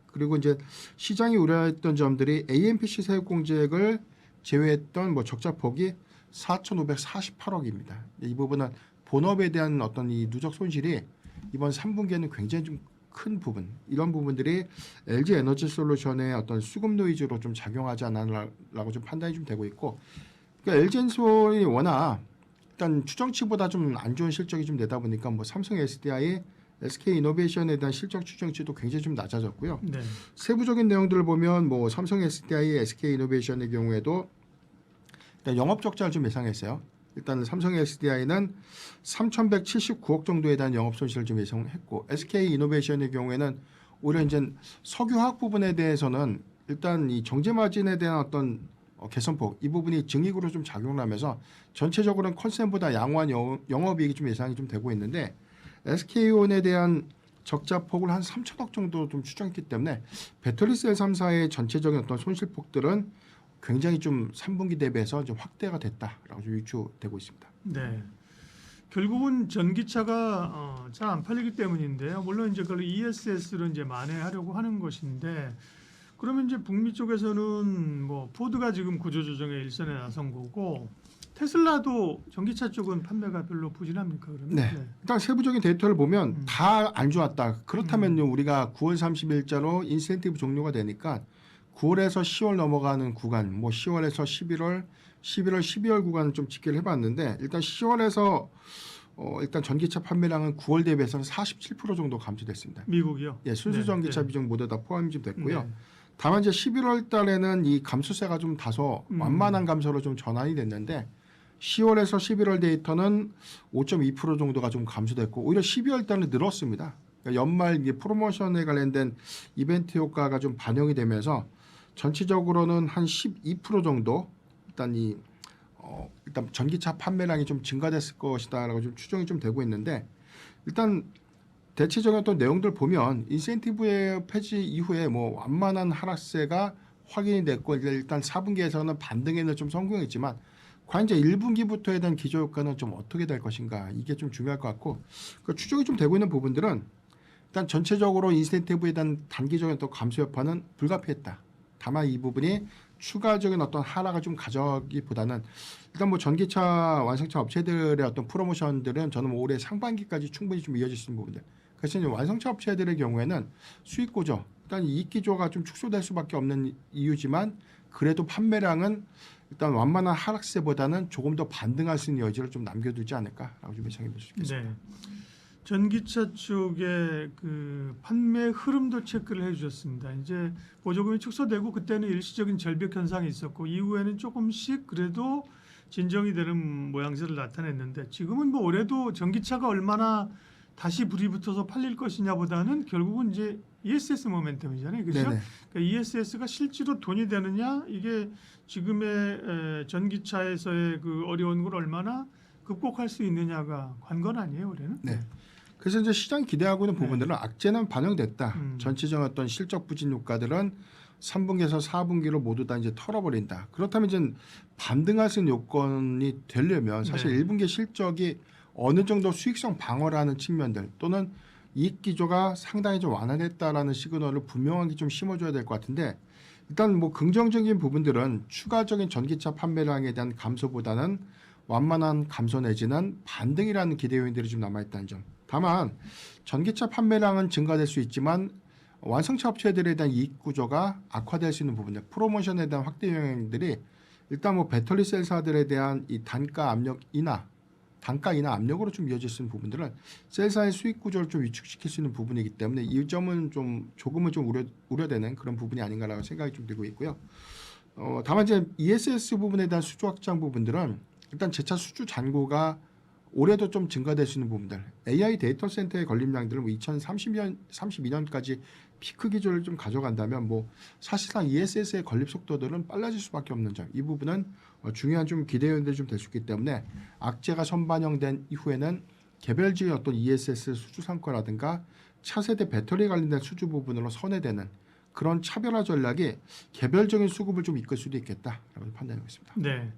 그리고 이제 시장이 우려했던 점들이 AMPC 세액 공제액을 제외했던 뭐 적자폭이 4,548억입니다. 이 부분은 본업에 대한 어떤 이 누적 손실이 이번 3분기에는 굉장히 좀 큰 부분, 이런 부분들이 LG 에너지 솔루션의 어떤 수급 노이즈로 좀 작용하지 않았나라고 좀 판단이 좀 되고 있고, 그러니까 LG엔솔이 워낙 일단 추정치보다 좀 안 좋은 실적이 좀 내다 보니까 뭐 삼성 SDI, SK 이노베이션에 대한 실적 추정치도 굉장히 좀 낮아졌고요. 네. 세부적인 내용들을 보면 뭐 삼성 SDI, SK 이노베이션의 경우에도 일단 영업 적자를 좀 예상했어요. 일단 삼성 SDI는 3,179억 정도에 대한 영업 손실을 좀 예상했고, SK 이노베이션의 경우에는 오히려 이제 석유화학 부분에 대해서는 일단 이 정제 마진에 대한 어떤 개선폭 이 부분이 증익으로 좀 작용을 하면서 전체적으로는 컨센보다 양호한 영업이익이 좀 예상이 좀 되고 있는데 SK온에 대한 적자 폭을 한 3천억 정도 좀 추정했기 때문에 배터리셀 3사의 전체적인 어떤 손실폭들은 굉장히 좀 3분기 대비해서 좀 확대가 됐다라고 좀 유추되고 있습니다. 네. 결국은 전기차가 잘 안 팔리기 때문인데요. 물론 이제 그걸 ESS로 이제 만회하려고 하는 것인데 그러면 이제 북미 쪽에서는 뭐 포드가 지금 구조조정에 일선에 나선 거고 테슬라도 전기차 쪽은 판매가 별로 부진합니까? 그러면? 네. 일단 세부적인 데이터를 보면 다 안 좋았다. 그렇다면요, 우리가 9월 30일자로 인센티브 종료가 되니까 9월에서 10월 넘어가는 구간, 뭐 10월에서 11월, 12월 구간을 좀 집계를 해봤는데 일단 10월에서 일단 전기차 판매량은 9월 대비해서는 47% 정도 감소됐습니다. 미국이요? 예, 순수 네, 전기차 네. 비중 모두 다 포함이 좀 됐고요. 네. 다만 이제 11월 달에는 이 감소세가 좀 다소 완만한 감소로 좀 전환이 됐는데 10월에서 11월 데이터는 5.2% 정도가 좀 감소됐고 오히려 12월 달은 늘었습니다. 그러니까 연말 이게 프로모션에 관련된 이벤트 효과가 좀 반영이 되면서 전체적으로는 한 12% 정도 일단 일단 전기차 판매량이 좀 증가됐을 것이다라고 좀 추정이 좀 되고 있는데 일단 대체적인 어떤 내용들 보면 인센티브의 폐지 이후에 뭐 완만한 하락세가 확인이 됐고 일단 4분기에서는 반등에는 좀 성공했지만 과연 이제 1분기부터에 대한 기저효과는 좀 어떻게 될 것인가 이게 좀 중요할 것 같고 그 추정이 좀 되고 있는 부분들은 일단 전체적으로 인센티브에 대한 단기적인 또 감소 여파는 불가피했다. 다만 이 부분이 추가적인 어떤 하락을 좀 가져가기보다는 일단 뭐 전기차 완성차 업체들의 어떤 프로모션들은 저는 뭐 올해 상반기까지 충분히 좀 이어질 수 있는 부분들. 그래서 이제 완성차 업체들의 경우에는 수익 구조, 일단 이익 기조가 좀 축소될 수밖에 없는 이유지만 그래도 판매량은 일단 완만한 하락세보다는 조금 더 반등할 수 있는 여지를 좀 남겨두지 않을까라고 좀 예상해 볼 수 있겠습니다. 네. 전기차 쪽의 그 판매 흐름도 체크를 해주셨습니다. 이제 보조금이 축소되고 그때는 일시적인 절벽 현상이 있었고 이후에는 조금씩 그래도 진정이 되는 모양새를 나타냈는데 지금은 뭐 올해도 전기차가 얼마나 다시 불이 붙어서 팔릴 것이냐보다는 결국은 이제 ESS 모멘텀이잖아요, 그렇죠? 네네. 그러니까 ESS가 실제로 돈이 되느냐 이게 지금의 전기차에서의 그 어려운 걸 얼마나 극복할 수 있느냐가 관건 아니에요, 올해는? 네. 그래서 이제 시장 기대하고 있는 네. 부분들은 악재는 반영됐다. 전체적인 어떤 실적 부진 효과들은 3분기에서 4분기로 모두 다 이제 털어버린다. 그렇다면 이제 반등할 수 있는 요건이 되려면 사실 네. 1분기 실적이 어느 정도 수익성 방어라는 측면들 또는 이익 기조가 상당히 좀 완화됐다라는 시그널을 분명하게 좀 심어줘야 될 것 같은데 일단 뭐 긍정적인 부분들은 추가적인 전기차 판매량에 대한 감소보다는 완만한 감소 내지는 반등이라는 기대 요인들이 좀 남아있다는 점. 다만 전기차 판매량은 증가될 수 있지만 완성차 업체들에 대한 이익 구조가 악화될 수 있는 부분들, 프로모션에 대한 확대 영향들이 일단 뭐 배터리 셀사들에 대한 이 단가 인하 압력으로 좀 이어질 수 있는 부분들은 셀사의 수익 구조를 좀 위축시킬 수 있는 부분이기 때문에 이 점은 조금은 좀 우려되는 그런 부분이 아닌가라고 생각이 좀 되고 있고요. 다만 이제 ESS 부분에 대한 수주 확장 부분들은 일단 제차 수주 잔고가 올해도 좀 증가될 수 있는 부분들, AI 데이터 센터의 건립량들은 뭐 2032년까지 피크 기조를 좀 가져간다면 뭐 사실상 ESS의 건립 속도들은 빨라질 수밖에 없는 점, 이 부분은 중요한 좀 기대 요인들이 좀 될 수 있기 때문에 악재가 선반영된 이후에는 개별지의 어떤 ESS 수주 성과라든가 차세대 배터리에 관련된 수주 부분으로 선회되는 그런 차별화 전략이 개별적인 수급을 좀 이끌 수도 있겠다라고 판단하고 있습니다. 네.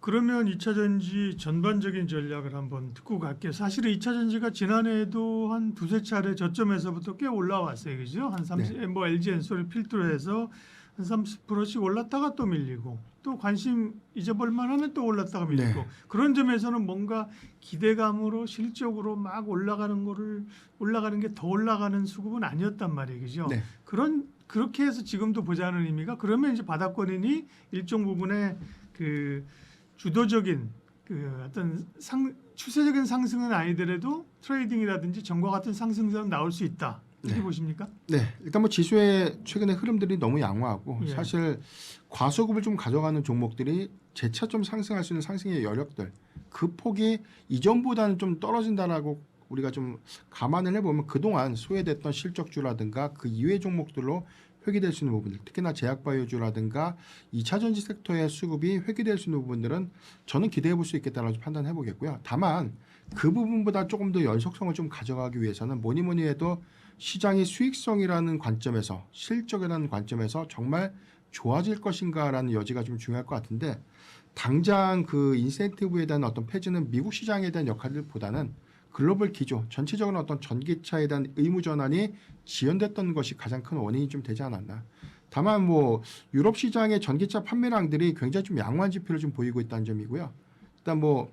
그러면 2차 전지 전반적인 전략을 한번 듣고 갈게요. 사실은 2차 전지가 지난해에도 한 두세 차례 저점에서부터 꽤 올라왔어요. 그죠? 한 30, 뭐 LG 엔솔을 필두로 해서 한 30%씩 올랐다가 또 밀리고 또 관심 잊어볼 만하면 또 올랐다가 밀리고 네. 그런 점에서는 뭔가 기대감으로 실적으로 막 올라가는 게 더 올라가는 수급은 아니었단 말이에요. 그죠? 네. 그렇게 해서 지금도 보자는 의미가 그러면 이제 바닥권이니 일정 부분의 그 주도적인 그 어떤 추세적인 상승은 아니더라도 트레이딩이라든지 전과 같은 상승세는 나올 수 있다. 이렇게 네. 보십니까? 네, 일단 뭐 지수의 최근의 흐름들이 너무 양호하고 예. 사실 과소급을 좀 가져가는 종목들이 재차 좀 상승할 수 있는 상승의 여력들 그 폭이 이전보다는 좀 떨어진다라고 우리가 좀 감안을 해보면 그동안 소외됐던 실적주라든가 그 이외 종목들로 회귀될 수 있는 부분들, 특히나 제약바이오주라든가 2차 전지 섹터의 수급이 회귀될 수 있는 부분들은 저는 기대해 볼 수 있겠다라고 판단해 보겠고요. 다만 그 부분보다 조금 더 연속성을 좀 가져가기 위해서는 뭐니 해도 시장의 수익성이라는 관점에서, 실적이라는 관점에서 정말 좋아질 것인가라는 여지가 좀 중요할 것 같은데, 당장 그 인센티브에 대한 어떤 폐지는 미국 시장에 대한 역할보다는 글로벌 기조, 전체적인 어떤 전기차에 대한 의무 전환이 지연됐던 것이 가장 큰 원인이 좀 되지 않았나. 다만 뭐 유럽 시장의 전기차 판매량들이 굉장히 좀 양호한 지표를 좀 보이고 있다는 점이고요. 일단 뭐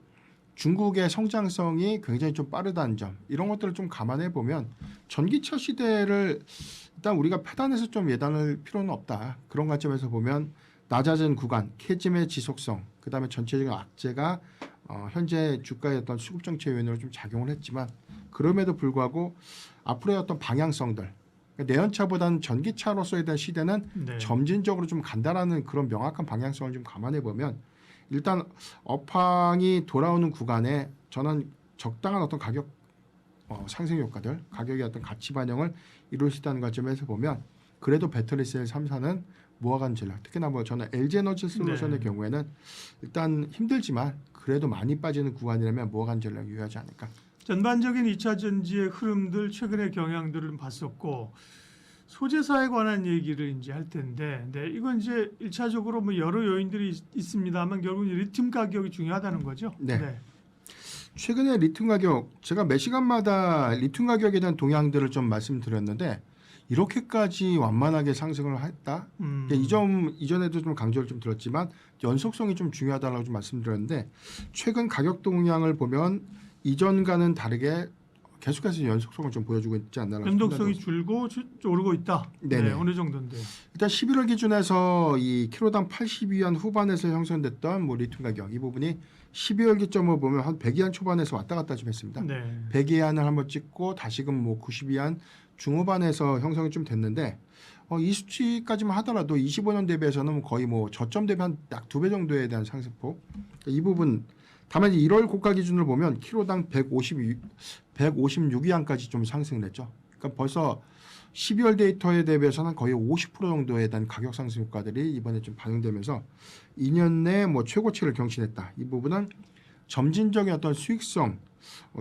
중국의 성장성이 굉장히 좀 빠르다는 점, 이런 것들을 좀 감안해 보면 전기차 시대를 일단 우리가 패단해서 좀 예단할 필요는 없다. 그런 관점에서 보면 낮아진 구간, 캐즘의 지속성, 그다음에 전체적인 악재가 현재 주가의 어떤 수급 정체 요인으로 좀 작용을 했지만, 그럼에도 불구하고 앞으로의 어떤 방향성들, 그러니까 내연차보다는 전기차로서에 대한 시대는 네. 점진적으로 좀 간다라는 그런 명확한 방향성을 좀 감안해 보면, 일단 업황이 돌아오는 구간에 저는 적당한 어떤 가격 상승 효과들, 가격의 어떤 가치 반영을 이룰 수 있다는 관점에서 보면, 그래도 배터리셀 3사는 모아간 전략, 특히나 뭐 저는 LG에너지 솔루션의 네. 경우에는 일단 힘들지만 그래도 많이 빠지는 구간이라면 모아간 전략이 유효하지 않을까. 전반적인 2차 전지의 흐름들, 최근의 경향들을 봤었고, 소재사에 관한 얘기를 이제 할 텐데, 네, 이건 이제 1차적으로 뭐 여러 요인들이 있습니다만 결국 리튬 가격이 중요하다는 거죠. 네. 최근에 리튬 가격, 제가 매 시간마다 리튬 가격에 대한 동향들을 좀 말씀드렸는데, 이렇게까지 완만하게 상승을 했다. 이 점 이전에도 좀 강조를 좀 들었지만 연속성이 좀 중요하다라고 좀 말씀드렸는데, 최근 가격 동향을 보면 이전과는 다르게 계속해서 연속성을 좀 보여주고 있지 않나라고. 변동성이 줄고 오르고 있다. 네네. 네, 어느 정도인데요? 일단 11월 기준에서 이 킬로당 80위안 후반에서 형성됐던 뭐 리튬 가격, 이 부분이 12월 기점을 보면 한 100위안 초반에서 왔다 갔다 좀 했습니다. 네. 100위안을 한번 찍고 다시금 뭐 90위안 중후반에서 형성이 좀 됐는데, 이 수치까지만 하더라도 25년 대비해서는 거의 뭐 저점 대비 한 약 2배 정도에 대한 상승폭. 이 부분, 다만 1월 고가 기준을 보면 킬로당 156위안까지 좀 상승했죠. 그러니까 벌써 12월 데이터에 대비해서는 거의 50% 정도에 대한 가격 상승 효과들이 이번에 좀 반영되면서 2년 내 뭐 최고치를 경신했다. 이 부분은 점진적인 어떤 수익성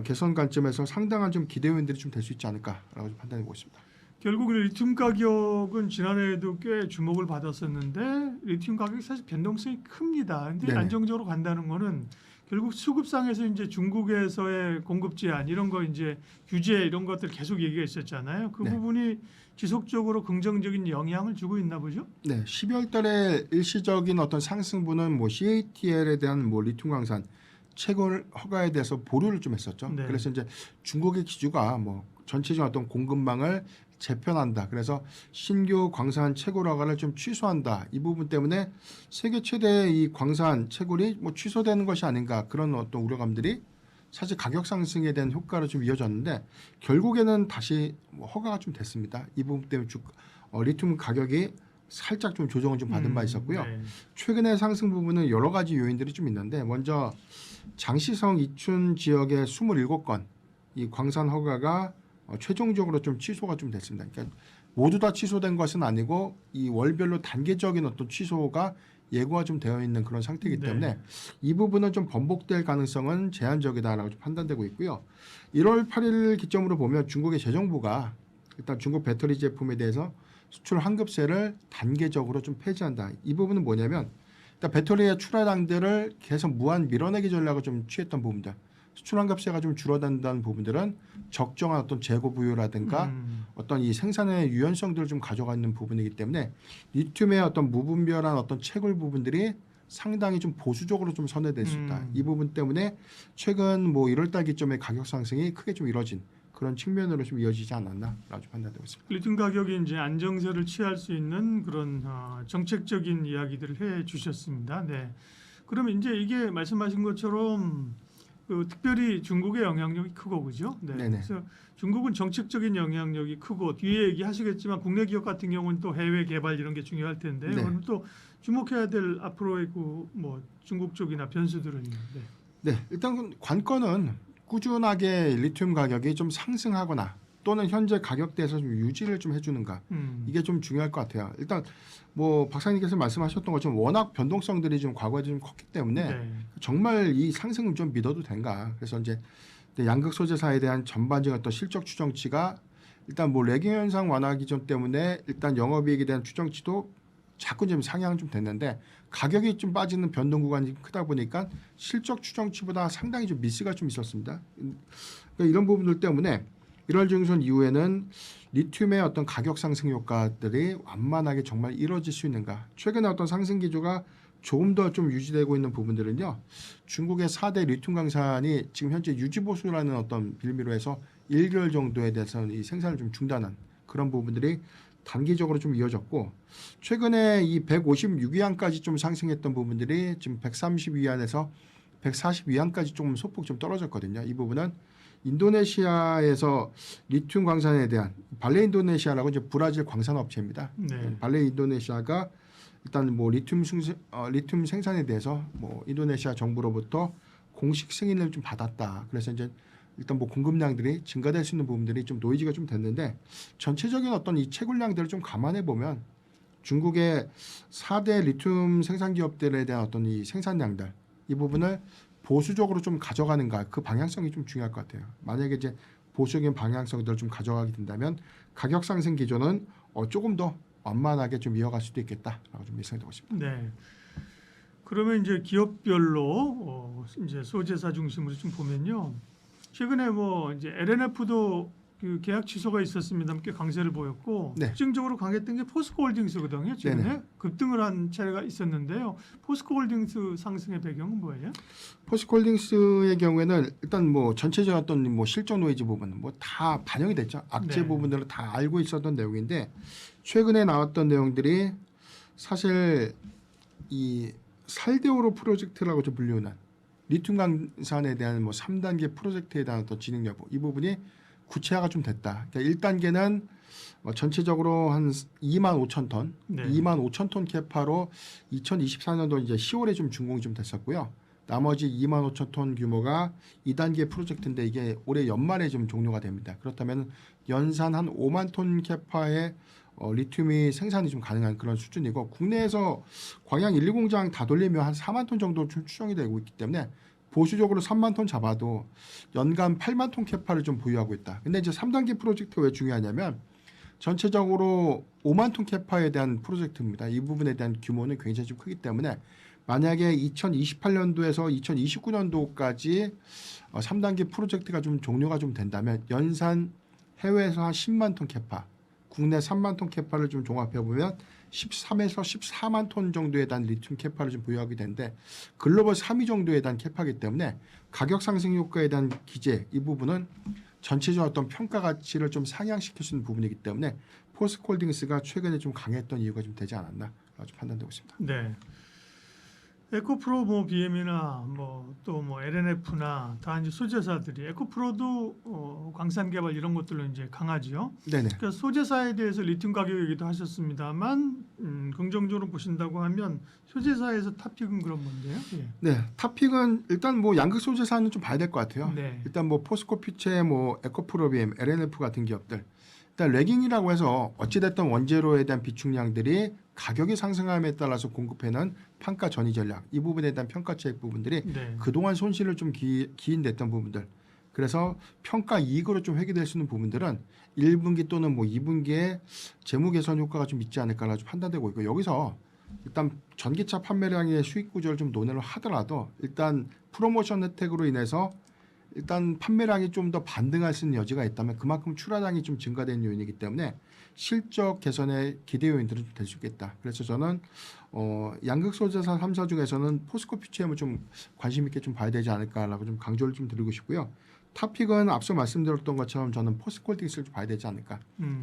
개선 관점에서 상당한 좀 기대 요인들이 좀 될 수 있지 않을까라고 좀 판단해 보고 있습니다. 결국 리튬 가격은 지난해에도 꽤 주목을 받았었는데, 리튬 가격이 사실 변동성이 큽니다. 근데 네네. 안정적으로 간다는 거는 결국 수급상에서 이제 중국에서의 공급 제한 이런 거 이제 규제 이런 것들 계속 얘기가 있었잖아요. 그 네. 부분이 지속적으로 긍정적인 영향을 주고 있나 보죠. 네, 12월 달에 일시적인 어떤 상승분은 뭐 CATL에 대한 뭐 리튬 광산 채굴 허가에 대해서 보류를 좀 했었죠. 네. 그래서 이제 중국의 기주가 뭐 전체적인 어떤 공급망을 재편한다. 그래서 신규 광산 채굴 허가를 좀 취소한다. 이 부분 때문에 세계 최대 이 광산 채굴이 뭐 취소되는 것이 아닌가, 그런 어떤 우려감들이 사실 가격 상승에 대한 효과로 좀 이어졌는데, 결국에는 다시 뭐 허가가 좀 됐습니다. 이 부분 때문에 리튬 가격이 살짝 좀 조정을 좀 받은 바 있었고요. 네. 최근의 상승 부분은 여러 가지 요인들이 좀 있는데, 먼저 장시성 이춘 지역의 27건 이 광산 허가가 최종적으로 좀 취소가 좀 됐습니다. 그러니까 모두 다 취소된 것은 아니고 이 월별로 단계적인 어떤 취소가 예고가 좀 되어 있는 그런 상태이기 때문에 네. 이 부분은 좀 번복될 가능성은 제한적이다라고 좀 판단되고 있고요. 1월 8일 기점으로 보면 중국의 재정부가 일단 중국 배터리 제품에 대해서 수출 환급세를 단계적으로 좀 폐지한다. 이 부분은 뭐냐면, 일단 배터리의 출하량들을 계속 무한 밀어내기 전략을 좀 취했던 부분들, 수출 환급세가 좀 줄어든다는 부분들은 적정한 어떤 재고 부유라든가 어떤 이 생산의 유연성들을 좀 가져가는 부분이기 때문에 리튬의 어떤 무분별한 어떤 채굴 부분들이 상당히 좀 보수적으로 좀 선회될 수 있다. 이 부분 때문에 최근 뭐 1월달 기점의 가격 상승이 크게 좀 이뤄진 그런 측면으로 좀 이어지지 않았나라고 좀 판단되고 있습니다. 리튬 가격이 이제 안정세를 취할 수 있는 그런 정책적인 이야기들을 해 주셨습니다. 네. 그러면 이제 이게 말씀하신 것처럼 특별히 중국의 영향력이 크고 그죠? 네. 네네. 그래서 중국은 정책적인 영향력이 크고 뒤에 얘기하시겠지만 국내 기업 같은 경우는 또 해외 개발 이런 게 중요할 텐데, 네. 그럼 또 주목해야 될 앞으로의 뭐 중국 쪽이나 변수들은 있는데. 네, 일단 관건은 꾸준하게 리튬 가격이 좀 상승하거나 또는 현재 가격대에서 좀 유지를 좀 해주는가 이게 좀 중요할 것 같아요. 일단 뭐 박사님께서 말씀하셨던 것처럼 워낙 변동성들이 좀 과거에 좀 컸기 때문에 네. 정말 이 상승을 좀 믿어도 된가. 그래서 이제 양극 소재사에 대한 전반적인 어떤 실적 추정치가 일단 뭐 레깅 현상 완화 기전 때문에 일단 영업이익에 대한 추정치도 자꾸 좀 상향 좀 됐는데 가격이 좀 빠지는 변동 구간이 크다 보니까 실적 추정치보다 상당히 좀 미스가 좀 있었습니다. 그러니까 이런 부분들 때문에 1월 중순 이후에는 리튬의 어떤 가격 상승 효과들이 완만하게 정말 이루어질 수 있는가. 최근에 어떤 상승 기조가 조금 더 좀 유지되고 있는 부분들은요. 중국의 4대 리튬 강산이 지금 현재 유지 보수라는 어떤 빌미로 해서 1개월 정도에 대해서 이 생산을 좀 중단한 그런 부분들이 단기적으로 좀 이어졌고 최근에 이 156위안까지 좀 상승했던 부분들이 지금 132위안에서 140위안까지 조금 소폭 좀 떨어졌거든요. 이 부분은 인도네시아에서 리튬 광산에 대한 발레 인도네시아라고 이제 브라질 광산 업체입니다. 네. 발레 인도네시아가 일단 뭐 리튬 생산에 대해서 뭐 인도네시아 정부로부터 공식 승인을 좀 받았다. 그래서 이제 일단 뭐 공급량들이 증가될 수 있는 부분들이 좀 노이즈가 좀 됐는데 전체적인 어떤 이 채굴량들을 좀 감안해 보면 중국의 4대 리튬 생산 기업들에 대한 어떤 이 생산량들 이 부분을 보수적으로 좀 가져가는가 그 방향성이 좀 중요할 것 같아요. 만약에 이제 보수적인 방향성들을 좀 가져가게 된다면 가격 상승 기조는 조금 더 완만하게 좀 이어갈 수도 있겠다라고 좀 예상되고 있습니다. 네. 그러면 이제 기업별로 이제 소재사 중심으로 좀 보면요. 최근에 뭐 이제 LNF도 그 계약 취소가 있었습니다. 함께 강세를 보였고 네. 특징적으로 강했던 게 포스코홀딩스거든요. 최근에 네네. 급등을 한 차례가 있었는데요. 포스코홀딩스 상승의 배경은 뭐예요? 포스코홀딩스의 경우에는 일단 뭐 전체적인 어떤 뭐 실적 노이즈 부분 뭐 다 반영이 됐죠. 악재 네. 부분들을 다 알고 있었던 내용인데 최근에 나왔던 내용들이 사실 이 살데오로 프로젝트라고 좀 불리우는 리튬 강산에 대한 뭐 3단계 프로젝트에 대한 어떤 진행 여부 이 부분이 구체화가 좀 됐다. 그러니까 1단계는 전체적으로 한 2만 5천 톤, 네. 2만 5천 톤 캐파로 2024년도 이제 10월에 좀 준공이 좀 됐었고요. 나머지 2만 5천 톤 규모가 2단계 프로젝트인데 이게 올해 연말에 좀 종료가 됩니다. 그렇다면 연산 한 5만 톤 캐파의 리튬이 생산이 좀 가능한 그런 수준이고 국내에서 광양 1, 2공장 다 돌리면 한 4만 톤 정도 추정이 되고 있기 때문에 보수적으로 3만 톤 잡아도 연간 8만 톤 캐파를 좀 보유하고 있다. 근데 이제 3단계 프로젝트가 왜 중요하냐면 전체적으로 5만 톤 캐파에 대한 프로젝트입니다. 이 부분에 대한 규모는 굉장히 좀 크기 때문에 만약에 2028년도에서 2029년도까지 3단계 프로젝트가 좀 종료가 좀 된다면 연산 해외에서 한 10만 톤 캐파, 국내 3만 톤 캐파를 좀 종합해 보면 13에서 14만 톤 정도에 대한 리튬 캐파를 좀 보유하게 되는데 글로벌 3위 정도에 대한 캐파이기 때문에 가격 상승 효과에 대한 기재 이 부분은 전체적 어떤 평가 가치를 좀 상향시킬 수 있는 부분이기 때문에 포스코홀딩스가 최근에 좀 강했던 이유가 좀 되지 않았나 좀 판단되고 있습니다. 네. 에코프로 뭐 BM이나 뭐 또 뭐 LNF나 다 이제 소재사들이 에코프로도 광산 개발 이런 것들로 이제 강하지요. 네네. 그러니까 소재사에 대해서 리튬 가격 얘기도 하셨습니다만 긍정적으로 보신다고 하면 소재사에서 탑픽은 그런 뭔데요? 예. 네, 탑픽은 일단 뭐 양극 소재사는 좀 봐야 될 것 같아요. 네. 일단 뭐 포스코 퓨체, 뭐 에코프로 BM, LNF 같은 기업들. 일단 레깅이라고 해서 어찌됐든 원재료에 대한 비축량들이 가격이 상승함에 따라서 공급해는 판가 전이 전략 이 부분에 대한 평가책 부분들이 네. 그동안 손실을 좀 기인됐던 부분들 그래서 평가 이익으로 좀 회귀될 수 있는 부분들은 1분기 또는 뭐 2분기에 재무 개선 효과가 좀 있지 않을까라 좀 판단되고 있고 여기서 일단 전기차 판매량의 수익 구조를 좀 논의를 하더라도 일단 프로모션 혜택으로 인해서 일단 판매량이 좀 더 반등할 수 있는 여지가 있다면 그만큼 출하량이 좀 증가된 요인이기 때문에 실적 개선의 기대 요인들은 될 수 있겠다. 그래서 저는 양극 소재사 3사 중에서는 포스코 퓨체엠을 좀 관심 있게 좀 봐야 되지 않을까라고 좀 강조를 좀 드리고 싶고요. 탑픽은 앞서 말씀드렸던 것처럼 저는 포스코홀딩스를 좀 봐야 되지 않을까.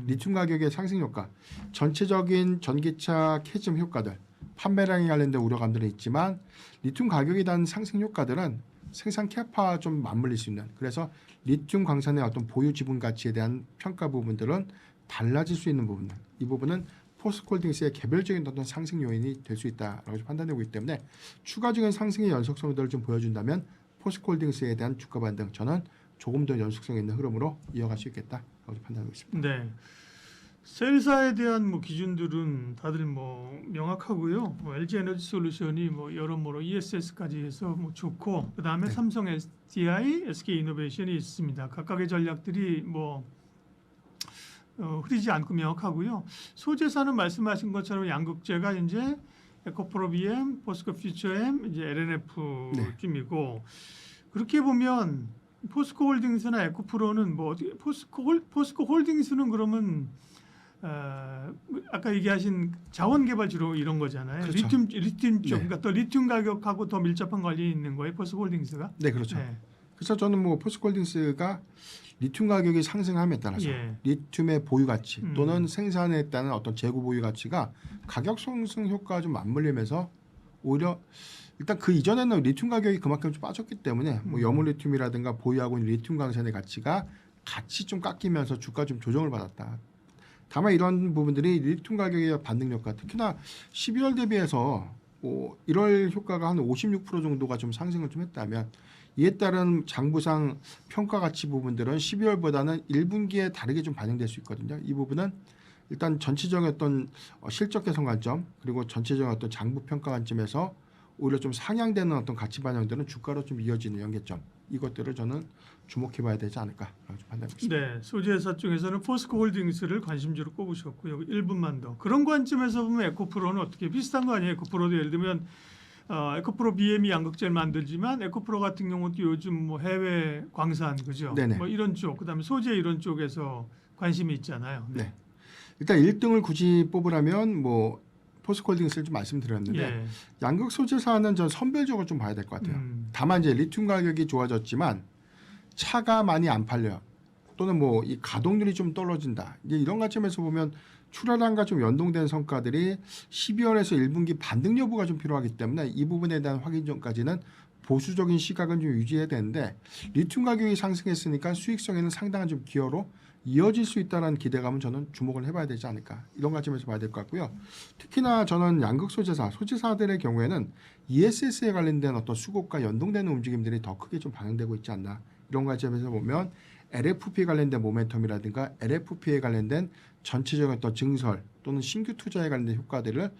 리튬 가격의 상승 효과, 전체적인 전기차 캐즘 효과들, 판매량에 관련된 우려감들은 있지만 리튬 가격에 대한 상승 효과들은 생산 캐파 좀 맞물릴 수 있는 그래서 리튬 광산의 어떤 보유 지분 가치에 대한 평가 부분들은 달라질 수 있는 부분들 이 부분은 포스코홀딩스의 개별적인 어떤 상승 요인이 될 수 있다라고 판단되고 있기 때문에 추가적인 상승의 연속성들을 좀 보여준다면 포스코홀딩스에 대한 주가 반등 저는 조금 더 연속성 있는 흐름으로 이어갈 수 있겠다 라고 판단하고 있습니다. 네. 셀사에 대한 뭐 기준들은 다들 뭐 명확하고요. 뭐 LG 에너지 솔루션이 뭐 여러모로 ESS까지 해서 뭐 좋고 그다음에 네. 삼성 SDI, SK 이노베이션이 있습니다. 각각의 전략들이 뭐 흐리지 않고 명확하고요. 소재사는 말씀하신 것처럼 양극재가 이제 에코프로 BM, 포스코 퓨처엠, 이제 LNF쯤이고 그렇게 보면 포스코 홀딩스나 에코프로는 뭐 어떻게 포스코 홀딩스는 그러면 아까 얘기하신 자원 개발 주로 이런 거잖아요. 그렇죠. 리튬 쪽, 네. 그러니까 또 리튬 가격하고 더 밀접한 관련이 있는 거예요. 포스코 홀딩스가. 네, 그렇죠. 네. 그래서 저는 뭐 포스코홀딩스가 리튬 가격이 상승함에 따라서 예. 리튬의 보유 가치 음. 또는 생산에 따른 어떤 재고 보유 가치가 가격 상승 효과가 좀 맞물리면서 오히려 일단 그 이전에는 리튬 가격이 그만큼 좀 빠졌기 때문에 뭐 염물 리튬이라든가 보유하고 있는 리튬 강산의 가치가 같이 좀 깎이면서 주가 좀 조정을 받았다. 다만 이런 부분들이 리튬 가격의 반등 효과, 특히나 12월 대비해서 뭐 1월 효과가 한 56% 정도가 좀 상승을 좀 했다면 이에 따른 장부상 평가 가치 부분들은 12월보다는 1분기에 다르게 좀 반영될 수 있거든요. 이 부분은 일단 전체적인 어떤 실적 개선 관점 그리고 전체적인 어떤 장부 평가 관점에서 오히려 좀 상향되는 어떤 가치 반영들은 주가로 좀 이어지는 연계점 이것들을 저는 주목해봐야 되지 않을까라고 좀 판단하고 있습니다. 네, 소재사 쪽에서는 포스코 홀딩스를 관심주로 꼽으셨고요. 1분만 더. 그런 관점에서 보면 에코프로는 어떻게 비슷한 거 아니에요? 에코프로도 예를 들면 에코프로 BM이 양극재를 만들지만 에코프로 같은 경우도 요즘 뭐 해외 광산 그죠? 네네. 뭐 이런 쪽, 그다음에 소재 이런 쪽에서 관심이 있잖아요. 네. 일단 1등을 굳이 뽑으라면 뭐 포스코홀딩스를 좀 말씀드렸는데 예. 양극 소재사는 전 선별적으로 좀 봐야 될 것 같아요. 다만 이제 리튬 가격이 좋아졌지만 차가 많이 안 팔려 또는 뭐 이 가동률이 좀 떨어진다. 이제 이런 관점에서 보면 출하량과 좀 연동된 성과들이 12월에서 1분기 반등 여부가 좀 필요하기 때문에 이 부분에 대한 확인 전까지는 보수적인 시각은 좀 유지해야 되는데 리튬 가격이 상승했으니까 수익성에는 상당한 좀 기여로 이어질 수 있다는 기대감은 저는 주목을 해봐야 되지 않을까 이런 관점에서 봐야 될 것 같고요. 특히나 저는 양극 소재사들의 경우에는 ESS에 관련된 어떤 수급과 연동되는 움직임들이 더 크게 좀 반영되고 있지 않나 이런 관점에서 보면 LFP 관련된 모멘텀이라든가 LFP에 관련된 전체적인 어떤 증설 또는 신규 투자에 관련된 효과들을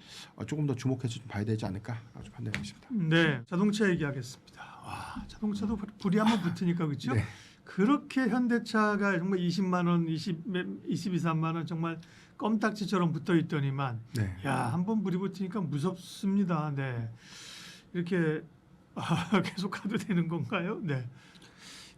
조금 더 주목해서 좀 봐야 되지 않을까 아주 판단하고 있습니다. 네, 자동차 얘기하겠습니다. 와, 자동차도 불이 한번 붙으니까 그렇죠? 네. 그렇게 현대차가 정말 20만 원, 22, 3만 원 정말 껌딱지처럼 붙어 있더니만 네. 야, 한번 불이 붙으니까 무섭습니다. 네. 이렇게 계속 가도 되는 건가요? 네.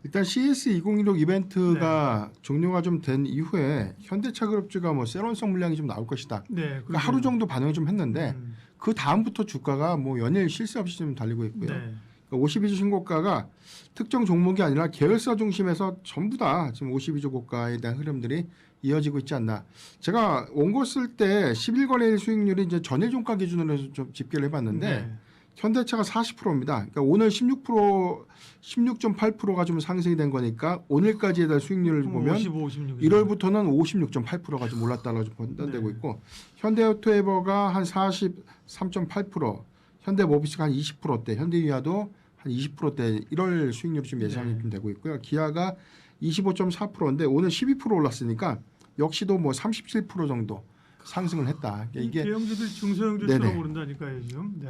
일단 CS 2016 이벤트가 종료가 좀 된 이후에 현대차 그룹주가 뭐 세론성 물량이 좀 나올 것이다. 네. 그러니까 하루 정도 반응을 좀 했는데 음, 그 다음부터 주가가 뭐 연일 실세 없이 좀 달리고 있고요. 네. 52주 신고가가 특정 종목이 아니라 계열사 중심에서 전부 다 지금 52주 고가에 대한 흐름들이 이어지고 있지 않나. 제가 원고 쓸 때 11거래일 수익률이 이제 전일 종가 기준으로 해서 좀 집계를 해봤는데 네. 현대차가 40%입니다. 그러니까 오늘 16.8%가 좀 상승이 된 거니까 오늘까지에 대한 수익률을 보면 55, 56. 1월부터는 56.8%가 좀 올랐다고 판단되고 네. 있고 현대오토에버가 한 43.8%, 현대모비스가 한 20%대, 현대유아도 한 20%대 1월 수익률이 좀 예상이 네. 좀 되고 있고요. 기아가 25.4%인데 오늘 12% 올랐으니까 역시도 뭐 37% 정도 상승을 했다. 그러니까 이게 대형주들 중소형주처럼 네네. 오른다니까요 지금. 네.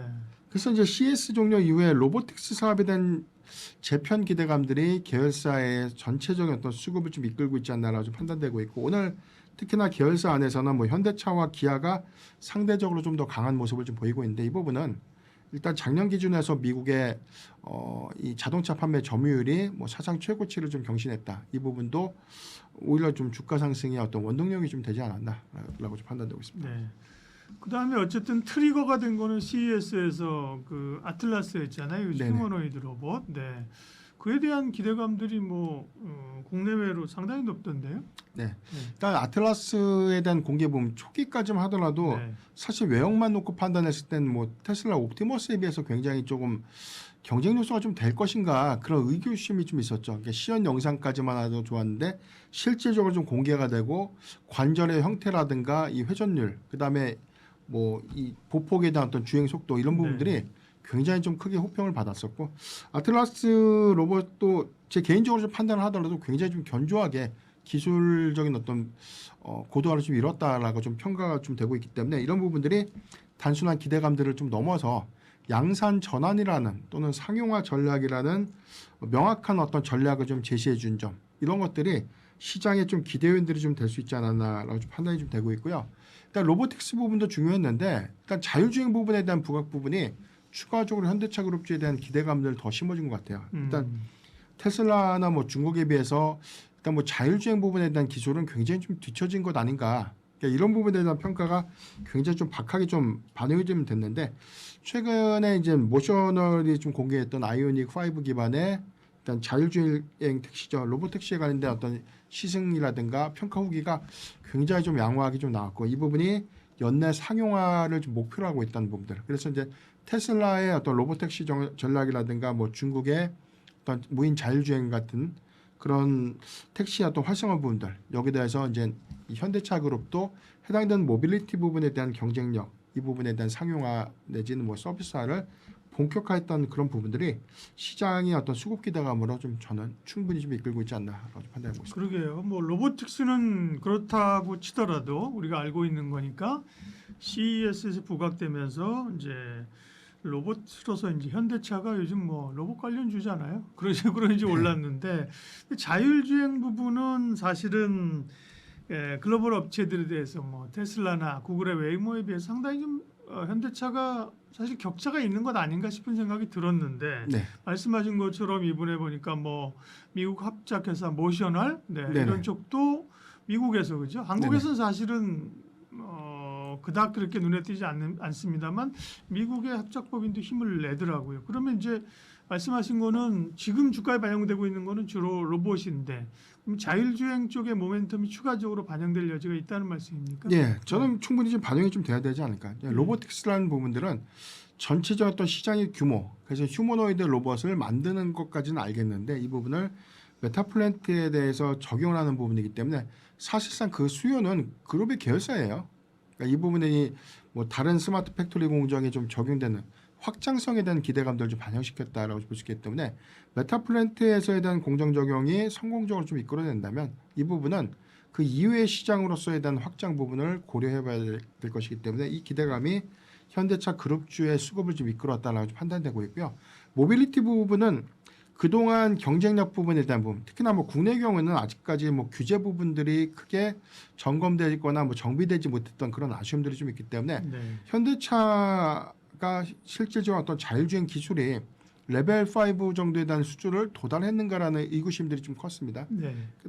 그래서 이제 CS 종료 이후에 로보틱스 사업에 대한 재편 기대감들이 계열사의 전체적인 어떤 수급을 좀 이끌고 있지 않나라고 좀 판단되고 있고 오늘 특히나 계열사 안에서는 뭐 현대차와 기아가 상대적으로 좀 더 강한 모습을 좀 보이고 있는데 이 부분은 일단 작년 기준에서 미국의 이 자동차 판매 점유율이 뭐 사상 최고치를 좀 경신했다. 이 부분도 오히려 좀 주가 상승의 어떤 원동력이 좀 되지 않았나라고 좀 판단되고 있습니다. 네. 그다음에 어쨌든 트리거가 된 거는 CES에서 그 아틀라스였잖아요. 네네. 휴머노이드 로봇. 네. 그에 대한 기대감들이 뭐 국내외로 상당히 높던데요. 네. 일단 아틀라스에 대한 공개 보면 초기까지만 하더라도 네. 사실 외형만 놓고 판단했을 때는 뭐 테슬라 옵티머스에 비해서 굉장히 조금 경쟁 요소가 좀 될 것인가 그런 의구심이 좀 있었죠. 그러니까 시연 영상까지만 해도 좋았는데 실질적으로 좀 공개가 되고 관절의 형태라든가 이 회전율 그다음에 뭐 이 보폭에 대한 어떤 주행 속도 이런 부분들이 굉장히 좀 크게 호평을 받았었고 아틀라스 로봇도 제 개인적으로 좀 판단을 하더라도 굉장히 좀 견조하게 기술적인 어떤 고도화를 좀 이뤘다라고 좀 평가가 좀 되고 있기 때문에 이런 부분들이 단순한 기대감들을 좀 넘어서 양산 전환이라는 또는 상용화 전략이라는 명확한 어떤 전략을 좀 제시해 준 점 이런 것들이 시장에 좀 기대 요인들이 좀 될 수 있지 않았나라고 좀 판단이 좀 되고 있고요. 일단 로보틱스 부분도 중요했는데 일단 자율주행 부분에 대한 부각 부분이 추가적으로 현대차 그룹주에 대한 기대감들을 더 심어준 것 같아요. 일단 테슬라나 뭐 중국에 비해서 일단 뭐 자율주행 부분에 대한 기술은 굉장히 좀 뒤처진 것 아닌가. 그러니까 이런 부분에 대한 평가가 굉장히 좀 박하게 좀 반영이 좀 됐는데 최근에 이제 모셔널이 좀 공개했던 아이오닉 5 기반의 일단 자율주행 택시죠. 로보택시에 관련된 어떤 시승이라든가 평가 후기가 굉장히 좀 양호하게 좀 나왔고 이 부분이 연내 상용화를 좀 목표로 하고 있다는 부분들. 그래서 이제 테슬라의 어떤 로보택시 전략이라든가 뭐 중국의 어떤 무인 자율주행 같은 그런 택시 어떤 활성화 부분들 여기에 대해서 이제 이 현대차 그룹도 해당되는 모빌리티 부분에 대한 경쟁력 이 부분에 대한 상용화 내지는 뭐 서비스화를 본격화했던 그런 부분들이 시장의 어떤 수급 기대감으로 좀 저는 충분히 좀 이끌고 있지 않나라고 판단하고 있습니다. 그러게요. 뭐 로보틱스는 그렇다고 치더라도 우리가 알고 있는 거니까 CES에서 부각되면서 이제 로봇으로서 이제 현대차가 요즘 뭐 로봇 관련주잖아요. 그런 식으로 이제 올랐는데 자율주행 부분은 사실은 글로벌 업체들에 대해서 뭐 테슬라나 구글의 웨이모에 비해서 상당히 좀 현대차가 사실 격차가 있는 것 아닌가 싶은 생각이 들었는데 네. 말씀하신 것처럼 이번에 보니까 뭐 미국 합작회사 모셔널 네네. 이런 쪽도 미국에서 그죠? 한국에서는 사실은 그닥 그렇게 눈에 띄지 않습니다만 미국의 합작법인도 힘을 내더라고요. 그러면 이제 말씀하신 거는 지금 주가에 반영되고 있는 거는 주로 로봇인데 그럼 자율주행 쪽의 모멘텀이 추가적으로 반영될 여지가 있다는 말씀입니까? 예, 저는 충분히 좀 반영이 좀 돼야 되지 않을까. 로보틱스라는 부분들은 전체적 어떤 시장의 규모, 그래서 휴머노이드 로봇을 만드는 것까지는 알겠는데 이 부분을 메타플랜트에 대해서 적용하는 부분이기 때문에 사실상 그 수요는 그룹의 계열사예요. 그러니까 이 부분이 뭐 다른 스마트 팩토리 공정에 좀 적용되는 확장성에 대한 기대감들을 좀 반영시켰다라고 볼 수 있기 때문에 메타플랜트에서에 대한 공정 적용이 성공적으로 좀 이끌어낸다면 이 부분은 그 이외의 시장으로서에 대한 확장 부분을 고려해봐야 될 것이기 때문에 이 기대감이 현대차 그룹주의 수급을 좀 이끌어왔다라고 판단되고 있고요. 모빌리티 부분은 그동안 경쟁력 부분에 대한 부분, 특히나 뭐 국내 경우에는 아직까지 뭐 규제 부분들이 크게 점검되거나 뭐 정비되지 못했던 그런 아쉬움들이 좀 있기 때문에 현대차가 실질적으로 어떤 자율주행 기술이 레벨 5 정도에 대한 수준을 도달했는가라는 의구심들이 좀 컸습니다.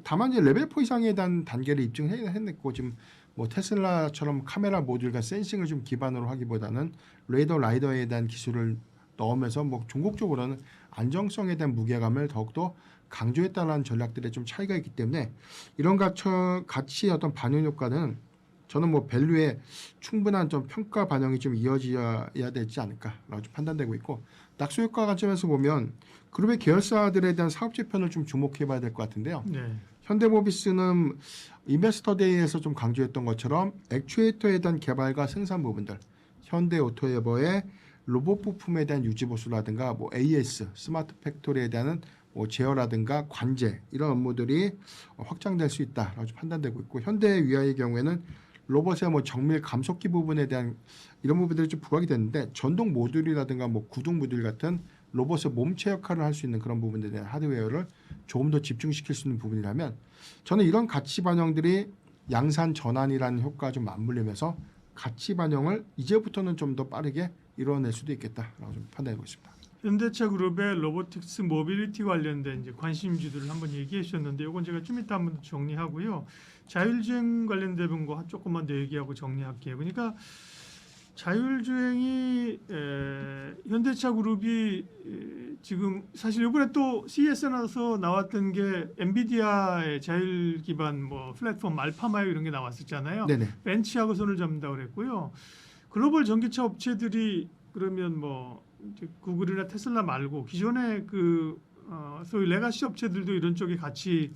다만 이제 레벨 4 이상에 대한 단계를 입증해냈고 지금 뭐 테슬라처럼 카메라 모듈과 센싱을 좀 기반으로 하기보다는 레이더 라이더에 대한 기술을 넣으면서 뭐 종국적으로는 안정성에 대한 무게감을 더욱더 강조했다는 전략들의 좀 차이가 있기 때문에 이런 가치의 어떤 반영 효과는 저는 뭐 밸류에 충분한 좀 평가 반영이 좀 이어져야 되지 않을까라고 좀 판단되고 있고 낙수 효과 관점에서 보면 그룹의 계열사들에 대한 사업 재편을 좀 주목해봐야 될 것 같은데요. 현대모비스는 인베스터데이에서 좀 강조했던 것처럼 액추에이터에 대한 개발과 생산 부분들, 현대오토에버의 로봇 부품에 대한 유지 보수라든가 뭐 AS 스마트 팩토리에 대한 뭐 제어라든가 관제 이런 업무들이 확장될 수 있다라고 판단되고 있고 현대위아의 경우에는 로봇의 뭐 정밀 감속기 부분에 대한 이런 부분들이 좀 부각이 됐는데 전동 모듈이라든가 뭐 구동 모듈 같은 로봇의 몸체 역할을 할 수 있는 그런 부분에 대한 하드웨어를 조금 더 집중시킬 수 있는 부분이라면 저는 이런 가치 반영들이 양산 전환이라는 효과가 좀 맞물리면서 가치 반영을 이제부터는 좀 더 빠르게 이뤄낼 수도 있겠다라고 좀 판단하고 있습니다. 현대차 그룹의 로보틱스 모빌리티 관련된 이제 관심주들을 한번 얘기해 주셨는데 이건 제가 좀 이따 한번 정리하고요. 자율주행 관련된 거 조금만 더 얘기하고 정리할게요. 그러니까 자율주행이 현대차 그룹이 지금 사실 이번에 또 CES에서 나왔던 게 엔비디아의 자율 기반 뭐 플랫폼 알파마요 이런 게 나왔었잖아요. 벤치하고 손을 잡는다고 그랬고요. 글로벌 전기차 업체들이 그러면 뭐 구글이나 테슬라 말고 기존의 그 소위 레가시 업체들도 이런 쪽에 같이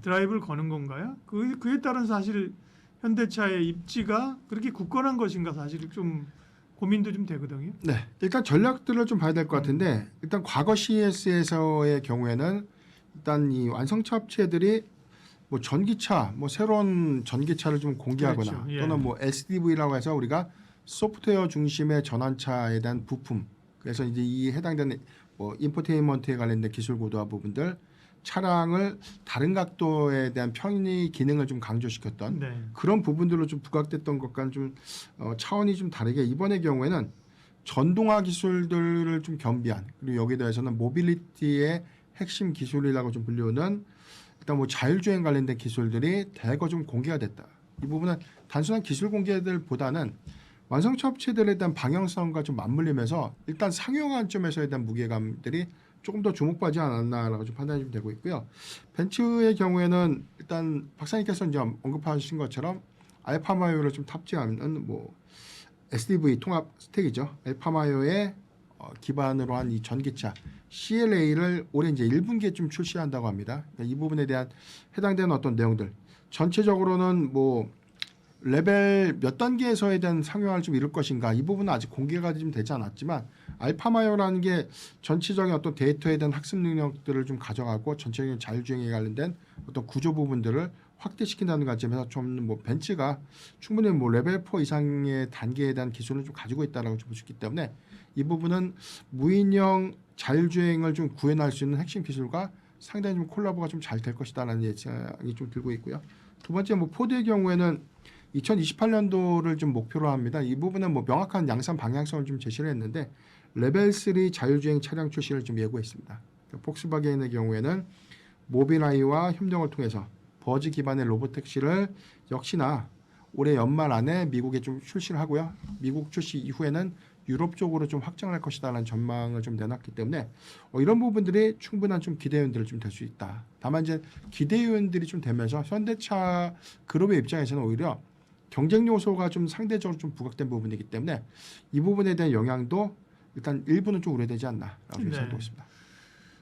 드라이브를 거는 건가요? 그에 따른 사실 현대차의 입지가 그렇게 굳건한 것인가 사실 좀 고민도 좀 되거든요. 네, 일단 전략들을 좀 봐야 될 것 같은데 일단 과거 CES에서의 경우에는 일단 이 완성차 업체들이 뭐 전기차, 뭐 새로운 전기차를 좀 공개하거나 그렇죠. 예. 또는 뭐 SDV라고 해서 우리가 소프트웨어 중심의 전환차에 대한 부품, 그래서 이제 이 해당되는 뭐 인포테인먼트에 관련된 기술 고도화 부분들, 차량을 다른 각도에 대한 편의 기능을 좀 강조시켰던 네. 그런 부분들로 좀 부각됐던 것과는 좀 차원이 좀 다르게 이번의 경우에는 전동화 기술들을 좀 겸비한, 그리고 여기에 대해서는 모빌리티의 핵심 기술이라고 좀 불리우는 일단 뭐 자율주행 관련된 기술들이 대거 좀 공개가 됐다. 이 부분은 단순한 기술 공개들보다는 완성차 업체들에 대한 방향성과 좀 맞물리면서 일단 상용 관점에서에 대한 무게감들이 조금 더 주목받지 않았나라고 좀 판단이 좀 되고 있고요. 벤츠의 경우에는 일단 박사님께서 이제 언급하신 것처럼 알파마요를 좀 탑재하는 뭐 SDV 통합 스택이죠. 알파마요의 기반으로 한 이 전기차 CLA를 올해 이제 1분기에 좀 출시한다고 합니다. 그러니까 이 부분에 대한 해당되는 어떤 내용들, 전체적으로는 뭐 레벨 몇 단계에서에 대한 상용화를 좀 이룰 것인가, 이 부분은 아직 공개가 좀 되지 않았지만 알파마요라는 게 전체적인 어떤 데이터에 대한 학습 능력들을 좀 가져가고 전체적인 자율주행에 관련된 어떤 구조 부분들을 확대시킨다는 관점에서 좀 뭐 벤츠가 충분히 뭐 레벨 4 이상의 단계에 대한 기술을 좀 가지고 있다라고 좀 볼 수 있기 때문에 이 부분은 무인형 자율주행을 좀 구현할 수 있는 핵심 기술과 상당히 좀 콜라보가 좀 잘 될 것이다라는 예상이 좀 들고 있고요. 두 번째 뭐 포드의 경우에는 2028년도를 좀 목표로 합니다. 이 부분은 뭐 명확한 양산 방향성을 좀 제시를 했는데 레벨 3 자율주행 차량 출시를 좀 예고했습니다. 폭스바겐의 경우에는 모빌아이와 협력을 통해서 버즈 기반의 로보택시를 역시나 올해 연말 안에 미국에 좀 출시를 하고요. 미국 출시 이후에는 유럽 쪽으로 좀 확장을 할 것이다라는 전망을 좀 내놨기 때문에 이런 부분들이 충분한 좀 기대 요인들을 좀 될 수 있다. 다만 이제 기대 요인들이 좀 되면서 현대차 그룹의 입장에서는 오히려 경쟁 요소가 좀 상대적으로 좀 부각된 부분이기 때문에 이 부분에 대한 영향도 일단 일부는 좀 우려되지 않나라고 예상하고 있습니다.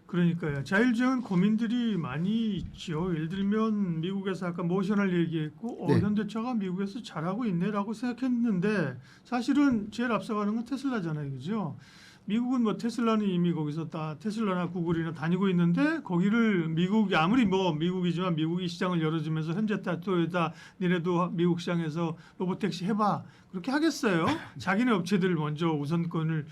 그러니까요. 자율주행은 고민들이 많이 있죠. 예를 들면 미국에서 아까 모셔널 얘기했고 네. 현대차가 미국에서 잘하고 있네라고 생각했는데 사실은 제일 앞서가는 건 테슬라잖아요. 그죠? 미국은 뭐 테슬라는 이미 거기서 다 테슬라나 구글이나 다니고 있는데 거기를 미국이 아무리 뭐 미국이지만 미국이 시장을 열어주면서 현대차 토요타 니네도 미국 시장에서 로보택시 해봐 그렇게 하겠어요? 자기네 업체들 먼저 우선권을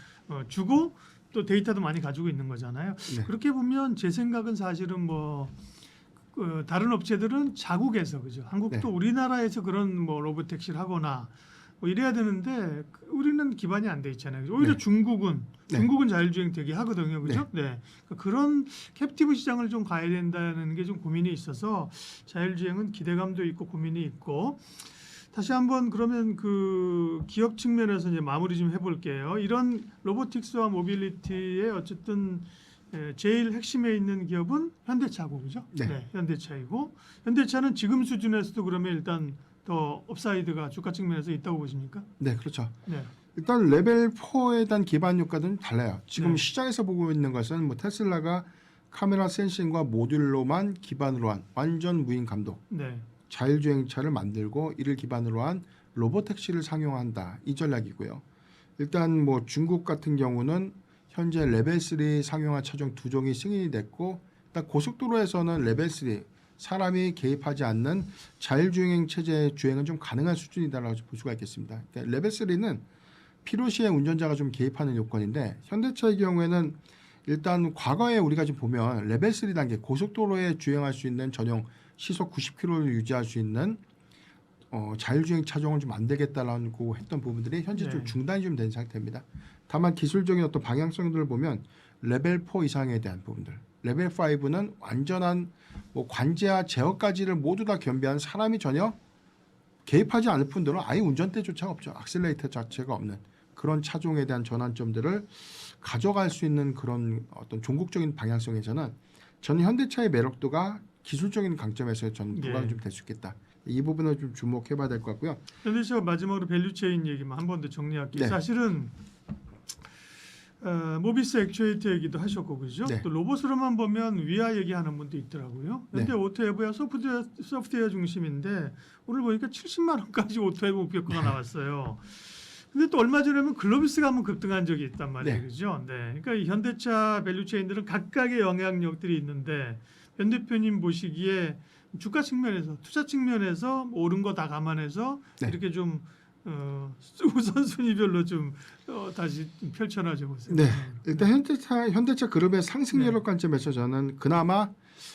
주고 또 데이터도 많이 가지고 있는 거잖아요. 네. 그렇게 보면 제 생각은 사실은 뭐 다른 업체들은 자국에서 그죠. 한국도 네. 우리나라에서 그런 뭐 로보택시를 하거나 뭐 이래야 되는데 우리는 기반이 안 돼 있잖아요. 그죠? 오히려 네. 중국은 네. 자율주행 되게 하거든요. 그죠? 네. 그러니까 그런 캡티브 시장을 좀 가야 된다는 게 좀 고민이 있어서 자율주행은 기대감도 있고 고민이 있고 다시 한번 그러면 그 기업 측면에서 이제 마무리 좀 해볼게요. 이런 로보틱스와 모빌리티의 어쨌든 제일 핵심에 있는 기업은 현대차고 그죠? 네. 현대차이고 현대차는 지금 수준에서도 그러면 일단 더 업사이드가 주가 측면에서 있다고 보십니까? 네, 그렇죠. 네. 일단 레벨 4에 대한 기반 효과는 달라요. 지금 네. 시장에서 보고 있는 것은 뭐 테슬라가 카메라 센싱과 모듈로만 기반으로 한 완전 무인 감독 네. 자율주행차를 만들고 이를 기반으로 한 로보택시를 상용한다. 이 전략이고요. 일단 뭐 중국 같은 경우는 현재 레벨 3 상용화 차종 2종이 승인이 됐고 일단 고속도로에서는 레벨 3 사람이 개입하지 않는 자율주행 체제 주행은 좀 가능한 수준이다라고 볼 수가 있겠습니다. 그러니까 레벨 3는 필요시에 운전자가 좀 개입하는 요건인데 현대차의 경우에는 일단 과거에 우리가 좀 보면 레벨 3 단계 고속도로에 주행할 수 있는 전용 시속 90km를 유지할 수 있는 자율주행 차종을 좀 안 되겠다라고 했던 부분들이 현재 좀 네. 중단이 좀 된 상태입니다. 다만 기술적인 어떤 방향성들을 보면 레벨 4 이상에 대한 부분들, 레벨 5는 완전한 뭐 관제와 제어까지를 모두 다 겸비한 사람이 전혀 개입하지 않을 뿐더러 아예 운전대조차 없죠. 악셀레이터 자체가 없는 그런 차종에 대한 전환점들을 가져갈 수 있는 그런 어떤 종국적인 방향성에서는 전 현대차의 매력도가 기술적인 강점에서 전 부각이 좀 될 수 있겠다. 이 부분을 좀 주목해봐야 될 것 같고요. 현대차가 마지막으로 밸류체인 얘기만 한 번 더 정리할게요. 네. 사실은 모비스 액추에이터 얘기도 하셨고 그죠? 네. 또 로봇으로만 보면 위아 얘기하는 분도 있더라고요. 현대 네. 오토에브야 소프트웨어 중심인데 오늘 보니까 70만 원까지 오토에브 목표가가 나왔어요. 근데 또 얼마 전에 보면 글로비스가 한번 급등한 적이 있단 말이에요. 네. 그죠? 네. 그러니까 이 현대차 밸류체인들은 각각의 영향력들이 있는데 변 대표님 보시기에 주가 측면에서 투자 측면에서 오른 거 다 감안해서 네. 이렇게 좀 우선순위별로 좀 다시 좀 펼쳐놔줘 보세요. 네, 일단 현대차 그룹의 상승률 관점에서 저는 그나마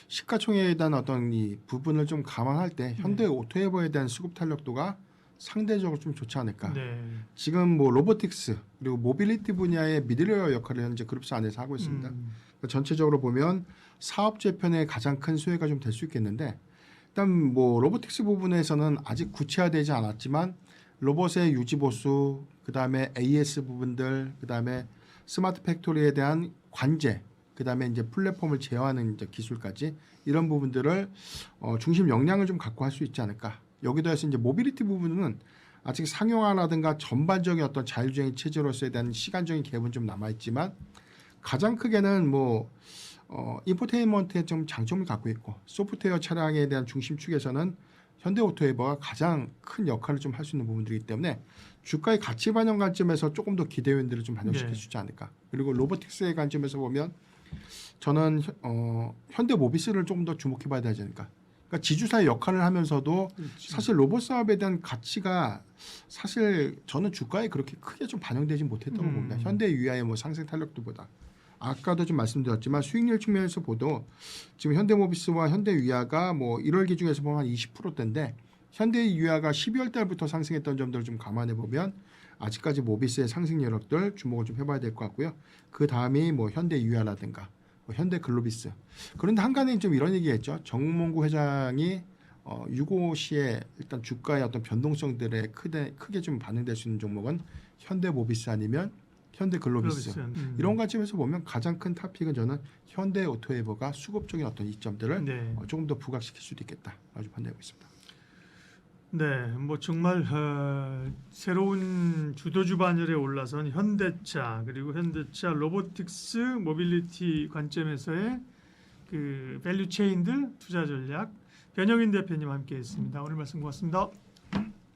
시가총액에 대한 어떤 이 부분을 좀 감안할 때 현대 오토에버에 대한 수급 탄력도가 상대적으로 좀 좋지 않을까. 네. 지금 뭐 로보틱스 그리고 모빌리티 분야의 미들웨어 역할을 현재 그룹사 안에서 하고 있습니다. 그러니까 전체적으로 보면 사업 재편의 가장 큰 수혜가 좀 될 수 있겠는데, 일단 뭐 로보틱스 부분에서는 아직 구체화되지 않았지만 로봇의 유지 보수, 그다음에 AS 부분들, 그다음에 스마트 팩토리에 대한 관제, 그다음에 이제 플랫폼을 제어하는 이제 기술까지 이런 부분들을 중심 역량을 좀 갖고 할 수 있지 않을까. 여기도 해서 이제 모빌리티 부분은 아직 상용화라든가 전반적인 어떤 자율주행 체제로서에 대한 시간적인 갭은 좀 남아 있지만 가장 크게는 뭐 인포테인먼트에 좀 장점을 갖고 있고 소프트웨어 차량에 대한 중심축에서는 현대오토에버가 가장 큰 역할을 좀 할 수 있는 부분들이기 때문에 주가의 가치 반영 관점에서 조금 더 기대 요인들을 좀 반영시킬 수 있지 않을까. 그리고 로보틱스의 관점에서 보면 저는 현대모비스를 조금 더 주목해봐야 되지 않을까. 그러니까 지주사의 역할을 하면서도 그렇죠. 사실 로봇 사업에 대한 가치가 사실 저는 주가에 그렇게 크게 좀 반영되지 못했다고 봅니다. 현대 유아의 뭐 상승 탄력도보다. 아까도 좀 말씀드렸지만 수익률 측면에서 보도 지금 현대모비스와 현대유아가 뭐 1월 기준에서 보면 한 20%대인데 현대유아가 12월 달부터 상승했던 점들을 좀 감안해 보면 아직까지 모비스의 상승 여력들 주목을 좀 해봐야 될 것 같고요. 그 다음이 뭐 현대유아라든가 뭐 현대글로비스. 그런데 한간에 좀 이런 얘기했죠. 정몽구 회장이 6호 시에 일단 주가의 어떤 변동성들에 크게 좀 반영될 수 있는 종목은 현대모비스 아니면 현대글로비스. 이런 관점에서 보면 가장 큰 탑픽은 저는 현대오토에버가 수급적인 어떤 이점들을 네. 조금 더 부각시킬 수도 있겠다. 아주 판단하고 있습니다. 네, 뭐 정말 새로운 주도주 반열에 올라선 현대차 그리고 현대차 로보틱스 모빌리티 관점에서의 그 밸류 체인들 투자 전략 변영인 대표님 함께했습니다. 오늘 말씀 고맙습니다.